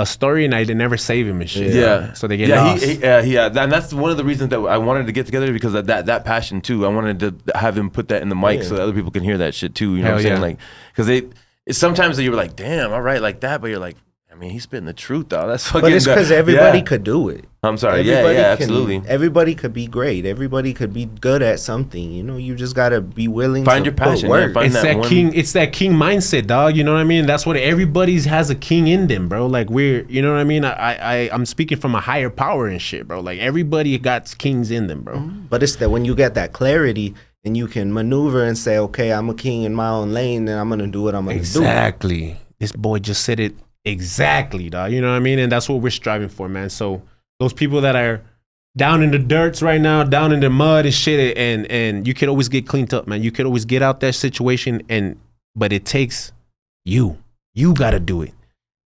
story and I never save him and shit. Yeah. So they get lost. And that's one of the reasons that I wanted to get together because of that passion too. I wanted to have him put that in the mic so that other people can hear that shit too. You know what I'm saying? Like, because sometimes you're like, damn, all right, like that, but you're like. I mean, he's spitting the truth, though. That's fucking. But it's because everybody could do it. I'm sorry. Absolutely. Everybody could be great. Everybody could be good at something. You know, you just gotta be willing find to your passion. Work. It's that king mindset, dog. You know what I mean? That's what everybody has a king in them, bro. Like you know what I mean? I'm speaking from a higher power and shit, bro. Like everybody got kings in them, bro. But it's that when you get that clarity and you can maneuver and say, okay, I'm a king in my own lane, and I'm gonna do what I'm gonna do. Exactly. This boy just said it. Exactly, dog. You know what I mean? And that's what we're striving for, man. So those people that are down in the dirts right now, down in the mud and shit, and you can always get cleaned up, man. You can always get out that situation, but it takes you. You got to do it.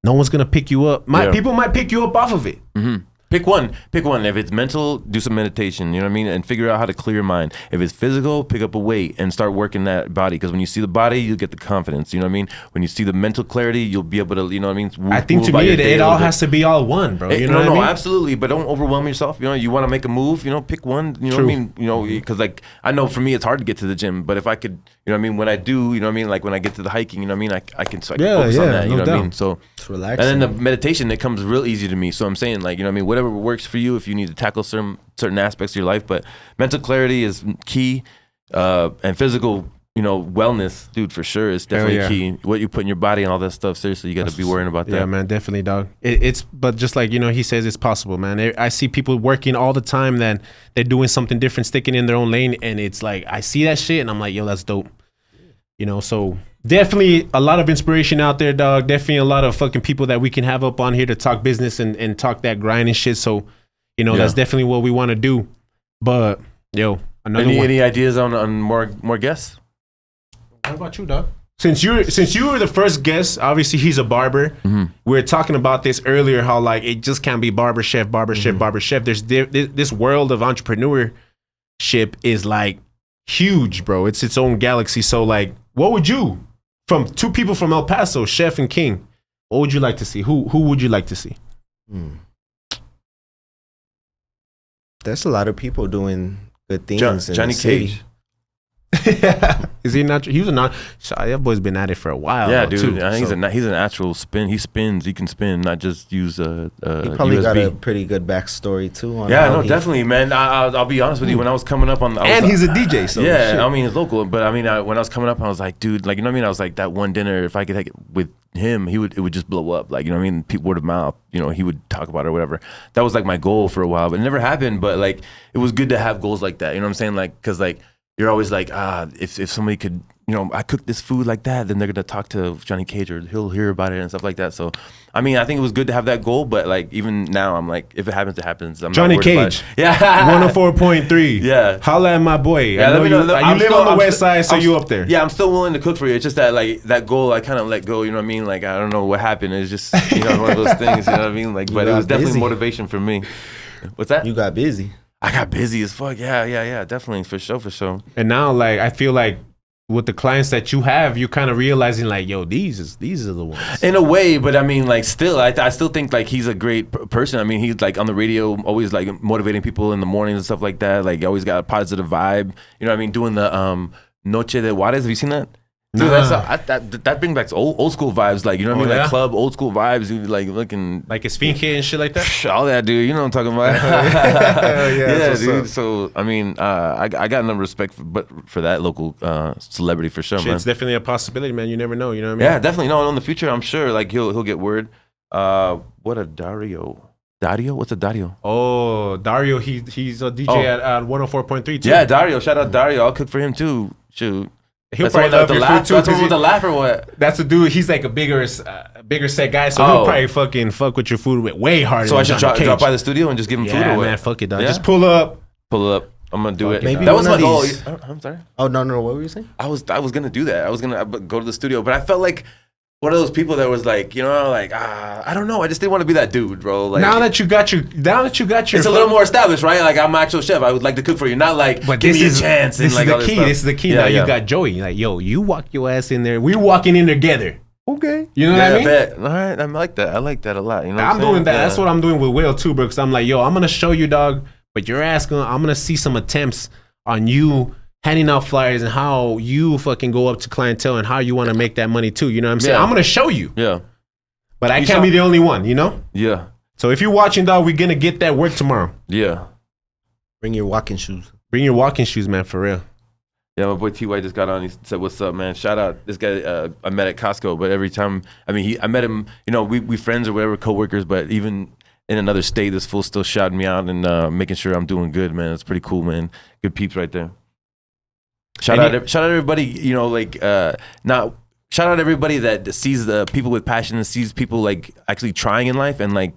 No one's gonna pick you up. People might pick you up off of it. Mm-hmm. Pick one. If it's mental, do some meditation, you know what I mean? And figure out how to clear your mind. If it's physical, pick up a weight and start working that body. Because when you see the body, you'll get the confidence, you know what I mean? When you see the mental clarity, you'll be able to, you know what I mean? I think to me, it all has to be all one, bro. You know what I mean? Absolutely. But don't overwhelm yourself. You know, you want to make a move, you know, pick one, you know what I mean? You know, because like, I know for me, it's hard to get to the gym. But if I could, you know what I mean? When I do, you know what I mean? Like when I get to the hiking, you know what I mean? I can focus on that, you know what I mean? So it's relaxing. And then the meditation, it comes real easy to me. So I'm saying like, you know what I mean? Whatever works for you. If you need to tackle certain aspects of your life, but mental clarity is key, and physical, you know, wellness, dude, for sure is definitely key. What you put in your body and all that stuff, seriously, you got to be worrying about that. Yeah, man, definitely, dog. But just like, you know, he says it's possible, man. I see people working all the time that they're doing something different, sticking in their own lane, and it's like, I see that shit, and I'm like, yo, that's dope. You know, so definitely a lot of inspiration out there, dog. Definitely a lot of fucking people that we can have up on here to talk business and talk that grind and shit, so you know, that's definitely what we want to do. But yo, any ideas on more guests? What about you, dog? Since you were the first guest, obviously he's a barber. Mm-hmm. We were talking about this earlier, how like it just can't be barber chef. There's this world of entrepreneurship is like huge, bro. It's its own galaxy. So like, what would you, from two people from El Paso, Chef and King, what would you like to see? Who would you like to see? There's a lot of people doing good things. Johnny in the city. Cage. Is he not? He was a not. That boy's been at it for a while. Yeah, dude. Too, I think he's a natural spin. He spins. He can spin, not just use a he probably USB. Got a pretty good backstory too. On definitely, man. I'll be honest with you. When I was coming up he's a DJ. So yeah, shit. I mean, he's local. But I mean, when I was coming up, I was like, dude, like, you know what I mean? I was like, that one dinner, if I could have it with him, it would just blow up. Like, you know what I mean? Word of mouth. You know, he would talk about it or whatever. That was like my goal for a while, but it never happened. But like, it was good to have goals like that. You know what I'm saying? Like, because like, you're always like, if somebody could, you know, I cook this food like that, then they're gonna talk to Johnny Cage or he'll hear about it and stuff like that. So, I mean, I think it was good to have that goal, but like even now, I'm like, if it happens, it happens. I'm Johnny Cage, yeah, 104.3. Yeah, holla at my boy. Yeah, I know you live on the west side, so you up there. Yeah, I'm still willing to cook for you. It's just that like that goal, I kind of let go. You know what I mean? Like I don't know what happened. It's just one of those things. You know what I mean? Like, but it was definitely motivation for me. What's that? You got busy. I got busy as fuck. Yeah. Definitely, for sure. And now, like, I feel like with the clients that you have, you're kind of realizing, like, yo, these are the ones. In a way, but I mean, like, still, I still think like he's a great person. I mean, he's like on the radio, always like motivating people in the mornings and stuff like that. Like, always got a positive vibe. You know what I mean? Doing the Noche de Juarez. Have you seen that? Dude, that brings back old school vibes, like, you know what I mean, like club old school vibes, dude, like looking like Esfinge and shit like that. All that, dude, you know what I'm talking about. yeah, dude. Up. So I mean, I got enough respect for that local celebrity for sure, man. It's definitely a possibility, man. You never know, you know what I mean? Yeah, definitely. No, in the future, I'm sure, like he'll get word. What a Dario. Dario? What's a Dario? Oh, Dario, he's a DJ at 104.3 too. Yeah, Dario. Shout out Dario. I'll cook for him too. Shoot. He'll probably love your food too. That's with the laugh or what? That's the dude. He's like a bigger set guy, so he'll probably fucking fuck with your food way harder. So I should drop by the studio and just give him food or what? Man, fuck it, dog. Yeah? Just pull up. I'm gonna do it. Maybe that was my goal. I'm sorry. Oh no. What were you saying? I was gonna do that. I was gonna go to the studio, but I felt like one of those people that was like, you know, like I don't know. I just didn't want to be that dude, bro. Like, now that you got your, it's a little more established, right? Like I'm an actual chef. I would like to cook for you, not like but give me a chance. This is the key. This is the key. Now you got Joey. Like, yo, you walk your ass in there. We're walking in together. Okay. You know what I mean? Bet. All right. I like that. I like that a lot. You know, I'm doing that. Yeah. That's what I'm doing with Will too, bro. Because I'm like, yo, I'm gonna show you, dog. But you're asking. I'm gonna see some attempts on you handing out flyers and how you fucking go up to clientele and how you want to make that money too. You know what I'm saying? I'm going to show you. Yeah. But I can't be the only one, you know? Yeah. So if you're watching, dog, we're going to get that work tomorrow. Yeah. Bring your walking shoes. Bring your walking shoes, man, for real. Yeah, my boy T.Y. just got on. He said, what's up, man? Shout out. This guy I met at Costco, but every time, I met him, you know, we friends or whatever, coworkers, but even in another state, this fool still shouting me out and making sure I'm doing good, man. It's pretty cool, man. Good peeps right there. Shout out everybody, you know, like shout out everybody that sees the people with passion and sees people like actually trying in life and like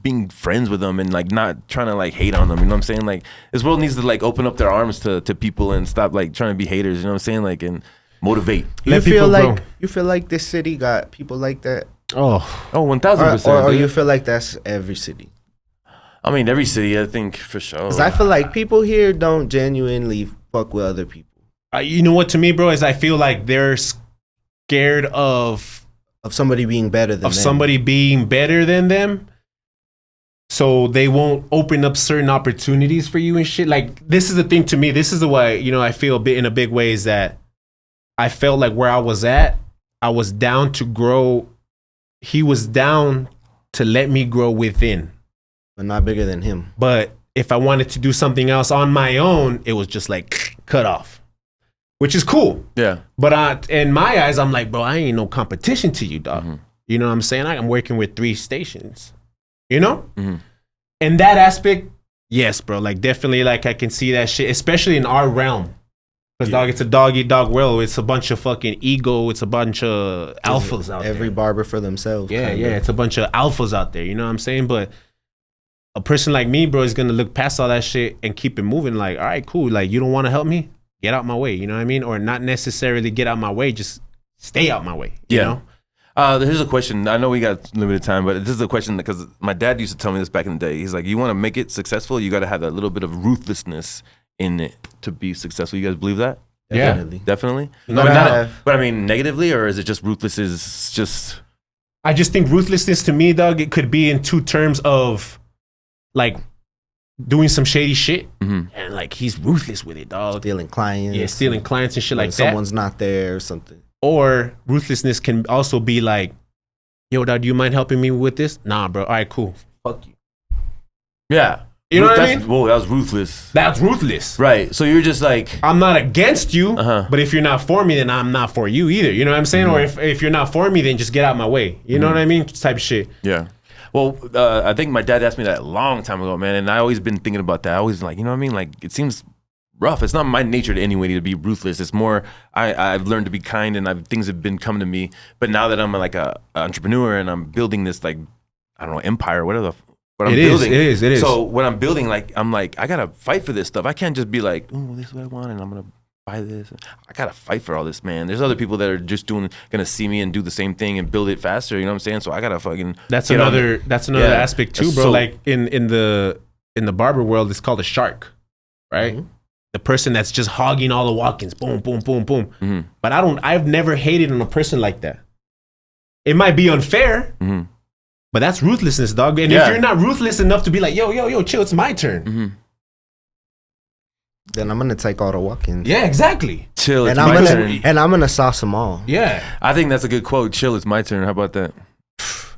being friends with them and like not trying to like hate on them. You know what I'm saying? Like this world needs to like open up their arms to people and stop like trying to be haters. You know what I'm saying? Like and motivate. You feel like this city got people like that? Oh, 1,000%. Or you feel like that's every city? I mean, every city, I think for sure. Because I feel like people here don't genuinely fuck with other people. You know what, to me, bro, is I feel like they're scared of somebody being better than them. Somebody being better than them. So they won't open up certain opportunities for you and shit. Like, this is the thing to me. This is the way, you know, I feel in a big way is that I felt like where I was at, I was down to grow. He was down to let me grow within. But not bigger than him. But if I wanted to do something else on my own, it was just like cut off, which is cool. Yeah. But in my eyes, I'm like, bro, I ain't no competition to you, dog. Mm-hmm. You know what I'm saying? I'm working with 3 stations, you know? Mm-hmm. In that aspect, yes, bro. Like definitely like I can see that shit, especially in our realm. Because dog, it's a dog-eat-dog world. It's a bunch of fucking ego. It's a bunch of alphas out there. Every barber for themselves. Yeah. It's a bunch of alphas out there. You know what I'm saying? But a person like me, bro, is going to look past all that shit and keep it moving. Like, all right, cool. Like, you don't want to help me? Get out my way. You know what I mean? Or not necessarily get out my way. Just stay out my way. You know? Here's a question. I know we got limited time, but this is a question because my dad used to tell me this back in the day. He's like, you want to make it successful, you got to have a little bit of ruthlessness in it to be successful. You guys believe that? Definitely. No, but I mean, negatively, or is it just ruthless is just... I just think ruthlessness to me, dog, it could be in 2 terms of like doing some shady shit, and like he's ruthless with it, dog. Stealing clients. Yeah, stealing clients and shit like that. Someone's not there or something. Or ruthlessness can also be like, yo, dog, do you mind helping me with this? Nah, bro. All right, cool. Fuck you. Yeah. You know what I mean? Whoa, that was ruthless. That's ruthless. Right. So you're just like, I'm not against you, but if you're not for me, then I'm not for you either. You know what I'm saying? Or if you're not for me, then just get out my way. You know what I mean? Type of shit. Yeah. Well, I think my dad asked me that a long time ago, man, and I always been thinking about that. I always like, you know what I mean? Like, it seems rough. It's not my nature to anyway to be ruthless. It's more I've learned to be kind, and things have been coming to me. But now that I'm like a entrepreneur and I'm building this like, I don't know, empire, whatever. But I'm building. It is. So when I'm building, like I'm like, I gotta fight for this stuff. I can't just be like, oh, this is what I want, and I'm gonna buy this. I gotta fight for all this, man. There's other people that are just gonna see me and do the same thing and build it faster. You know what I'm saying? So I gotta fucking. That's another aspect too, bro. So, like in the barber world, it's called a shark, right? Mm-hmm. The person that's just hogging all the walk-ins, boom, boom, boom, boom. Mm-hmm. But I've never hated on a person like that. It might be unfair. Mm-hmm. But that's ruthlessness, dog. And if you're not ruthless enough to be like, yo, chill, it's my turn. Mm-hmm. Then I'm going to take all the walk-ins. Yeah, exactly. Chill, it's my turn. And I'm going to sauce them all. Yeah. I think that's a good quote. Chill, it's my turn. How about that?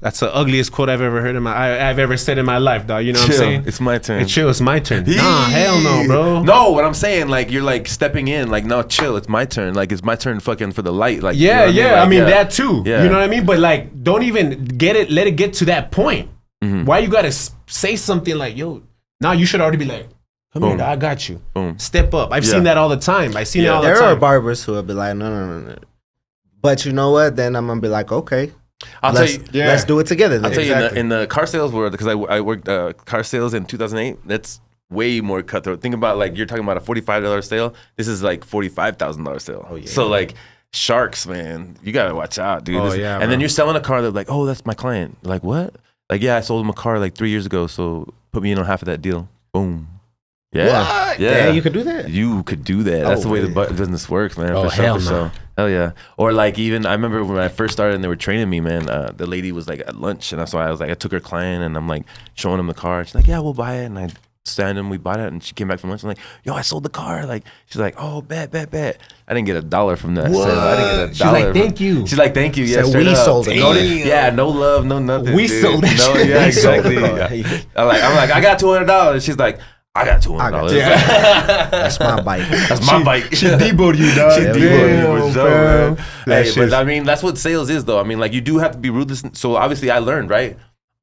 That's the ugliest quote I've ever heard I've ever said in my life, dog. You know what I'm saying? It's my turn. Chill, it's my turn. Nah, hell no, bro. No, what I'm saying, like you're like stepping in, like no, chill, it's my turn. Like it's my turn, fucking for the light. Like yeah, you know yeah. I mean that too. Yeah. You know what I mean? But like, don't even let it get to that point. Mm-hmm. Why you gotta say something like, yo, now you should already be like, come here, dog, I got you. Boom. Step up. I've seen that all the time. I've seen it all the time. There are barbers who will be like, no. But you know what? Then I'm gonna be like, okay. Let's do it together. Then. I'll tell you in the car sales world, because I worked car sales in 2008. That's way more cutthroat. Think about like you're talking about a $45 sale. This is like $45,000 sale. Oh, yeah. So like sharks, man, you gotta watch out, dude. And then you're selling a car. They're like, oh, that's my client. You're like, what? Like, yeah, I sold him a car like 3 years ago. So put me in on half of that deal. Boom. Yeah. What? Yeah, you could do that. You could do that. That's the way the business works, man. Oh, hell no. Hell yeah. Or like even, I remember when I first started and they were training me, man, the lady was like at lunch, and that's why I was like, I took her client and I'm like showing him the car. She's like, yeah, we'll buy it. And I signed him, we bought it, and she came back from lunch. I'm like, yo, I sold the car. Like, she's like, oh, bet. I didn't get $1 from that. What? So I didn't get $1. She's like, thank you. She's like, thank you. Yeah, so we sold it. Yeah, no love, no nothing. We sold it. No, yeah, exactly. I'm like, I got $200. She's like, I got $200. That's my bike. That's my bike. She deboed you, dog. She deboed you for sure, man. Hey, but I mean, that's what sales is, though. I mean, like, you do have to be ruthless. So obviously, I learned, right?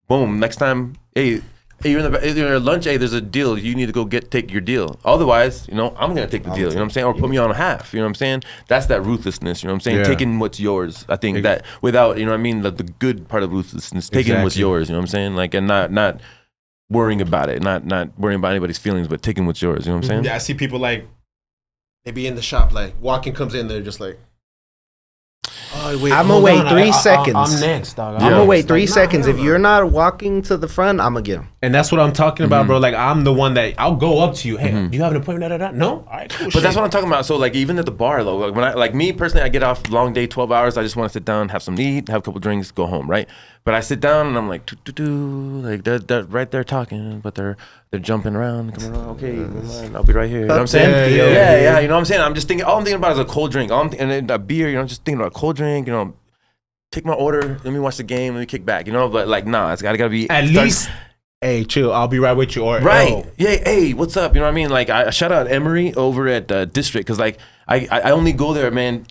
Boom. Next time, hey, you're at lunch. Hey, there's a deal. You need to go take your deal. Otherwise, I'm gonna take the deal. You know what I'm saying? Or put me on a half. You know what I'm saying? That's that ruthlessness. You know what I'm saying? Yeah. Taking what's yours. I think that without, you know what I mean, the good part of ruthlessness, taking what's yours. You know what I'm saying? Like, and not worrying about it, not worrying about anybody's feelings, but taking what's yours. You know what I'm saying? Yeah, I see people like, they be in the shop, like, walking comes in, they're just like, oh, wait, I'm gonna wait 3 seconds. I'm next, dog. I'm gonna wait 3 seconds. If you're not walking to the front, I'm gonna get him. And that's what I'm talking about, bro. Like, I'm the one that I'll go up to you. Hey, do you have an appointment? No? All right, cool. But that's what I'm talking about. So, like, even at the bar, though, like, when me personally, I get off long day, 12 hours. I just want to sit down, have something to eat, have a couple drinks, go home, right? But I sit down and I'm like, like they're right there talking, but they're jumping around, coming around. Okay, I'll be right here. You know what I'm saying? Yeah. You know what I'm saying? I'm just thinking. All I'm thinking about is a cold drink. And then a beer. Just thinking about a cold drink. Take my order. Let me watch the game. Let me kick back. But like, nah, it's gotta be at least. Hey, chill. I'll be right with you. Or right. Oh. Yeah. Hey, what's up? You know what I mean? Like, I shout out Emery over at District, because like I only go there, man,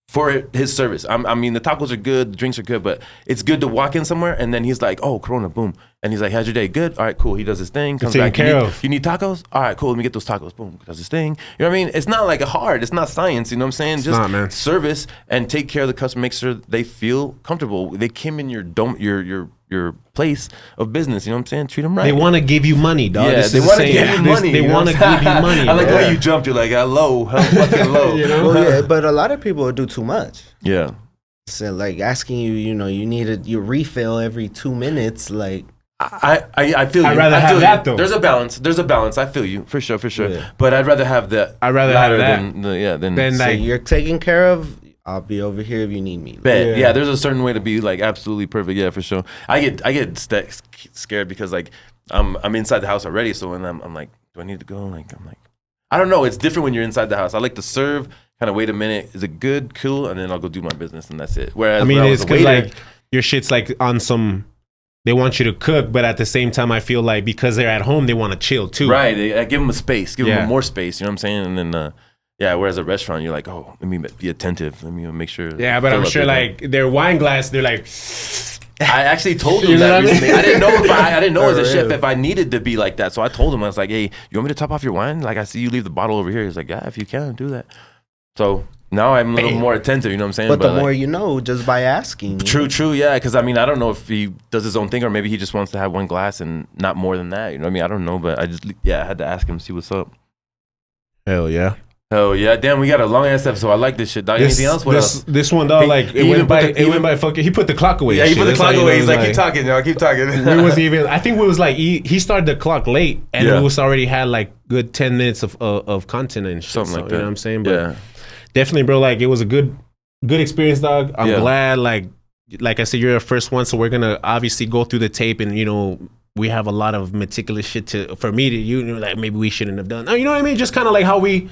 for his service. I mean, the tacos are good, the drinks are good, but it's good to walk in somewhere and then he's like, oh, Corona, boom. And he's like, how's your day? Good. All right, cool. He does his thing. Comes back. You need tacos? All right, cool. Let me get those tacos. Boom. Does his thing. You know what I mean? It's not like hard. It's not science. You know what I'm saying? Just service and take care of the customer. Make sure they feel comfortable. They came in your place of business. You know what I'm saying? Treat them right. They want to give you money, dog. Yeah, they want to give you money. They want to give you money. I like the way you jumped. You're like, hello, how fucking low. Well, yeah, but a lot of people do too much. Yeah. So like asking you, you need your refill every 2 minutes. Like I feel you. I'd rather have that though. There's a balance. I feel you for sure. Yeah. But I'd rather have that. I'd rather have that than like you're taken care of. I'll be over here if you need me. Yeah, there's a certain way to be like absolutely perfect. Yeah, for sure. I get scared because like I'm inside the house already. So when I'm like, do I need to go? I'm like, I don't know. It's different when you're inside the house. I like to serve, kind of wait a minute. Is it good? Cool. And then I'll go do my business and that's it. Whereas it's because like your shit's like on some, they want you to cook, but at the same time, I feel like because they're at home, they want to chill too. Right. I give them a space, give them more space. You know what I'm saying? And then, whereas a restaurant, you're like, oh, let me be attentive. Let me make sure. Yeah, but I'm sure like their wine glass, they're like. I actually told him that recently. I didn't know as a chef if I needed to be like that. So I told him, I was like, hey, you want me to top off your wine? Like I see you leave the bottle over here. He's like, yeah, if you can, do that. So now I'm a little more attentive, you know what I'm saying? But the more you know, just by asking. True, yeah. Because I don't know if he does his own thing or maybe he just wants to have one glass and not more than that. You know what I mean? I don't know, but I had to ask him, see what's up. Hell yeah. Damn, we got a long ass episode. I like this shit, dog. Anything else? What else? This one, dog, it went by fucking, he put the clock away. Yeah, he put the clock away. He's like, keep talking, y'all, keep talking. I think it was like, he started the clock late and it was already had like good 10 minutes of content and shit. Something like that. You know what I'm saying? But definitely, bro, like it was a good experience, dog. I'm glad, like I said, you're the first one. So we're going to obviously go through the tape and, you know, we have a lot of meticulous shit for me to, you know, like maybe we shouldn't have done. You know what I mean? Just kind of like how we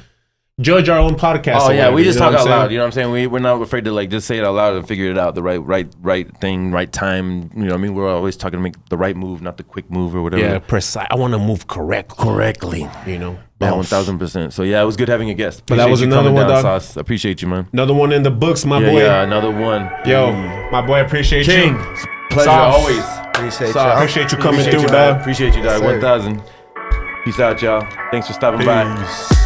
judge our own podcast. Oh yeah, we just talk out loud. You know what I'm saying? We're not afraid to like just say it out loud and figure it out. The right thing, right time. You know what I mean? We're always talking to make the right move, not the quick move or whatever. Yeah, precise. I want to move correctly. You know? Yeah, 1000%. So yeah, it was good having a guest. But that was another one, dog. Sauce. Appreciate you, man. Another one in the books, my boy. Yeah, another one. Yo, my boy, appreciate King. you. Pleasure always. Appreciate you coming through, dog. Appreciate you, dog. 1000. Peace out, y'all. Thanks for stopping by.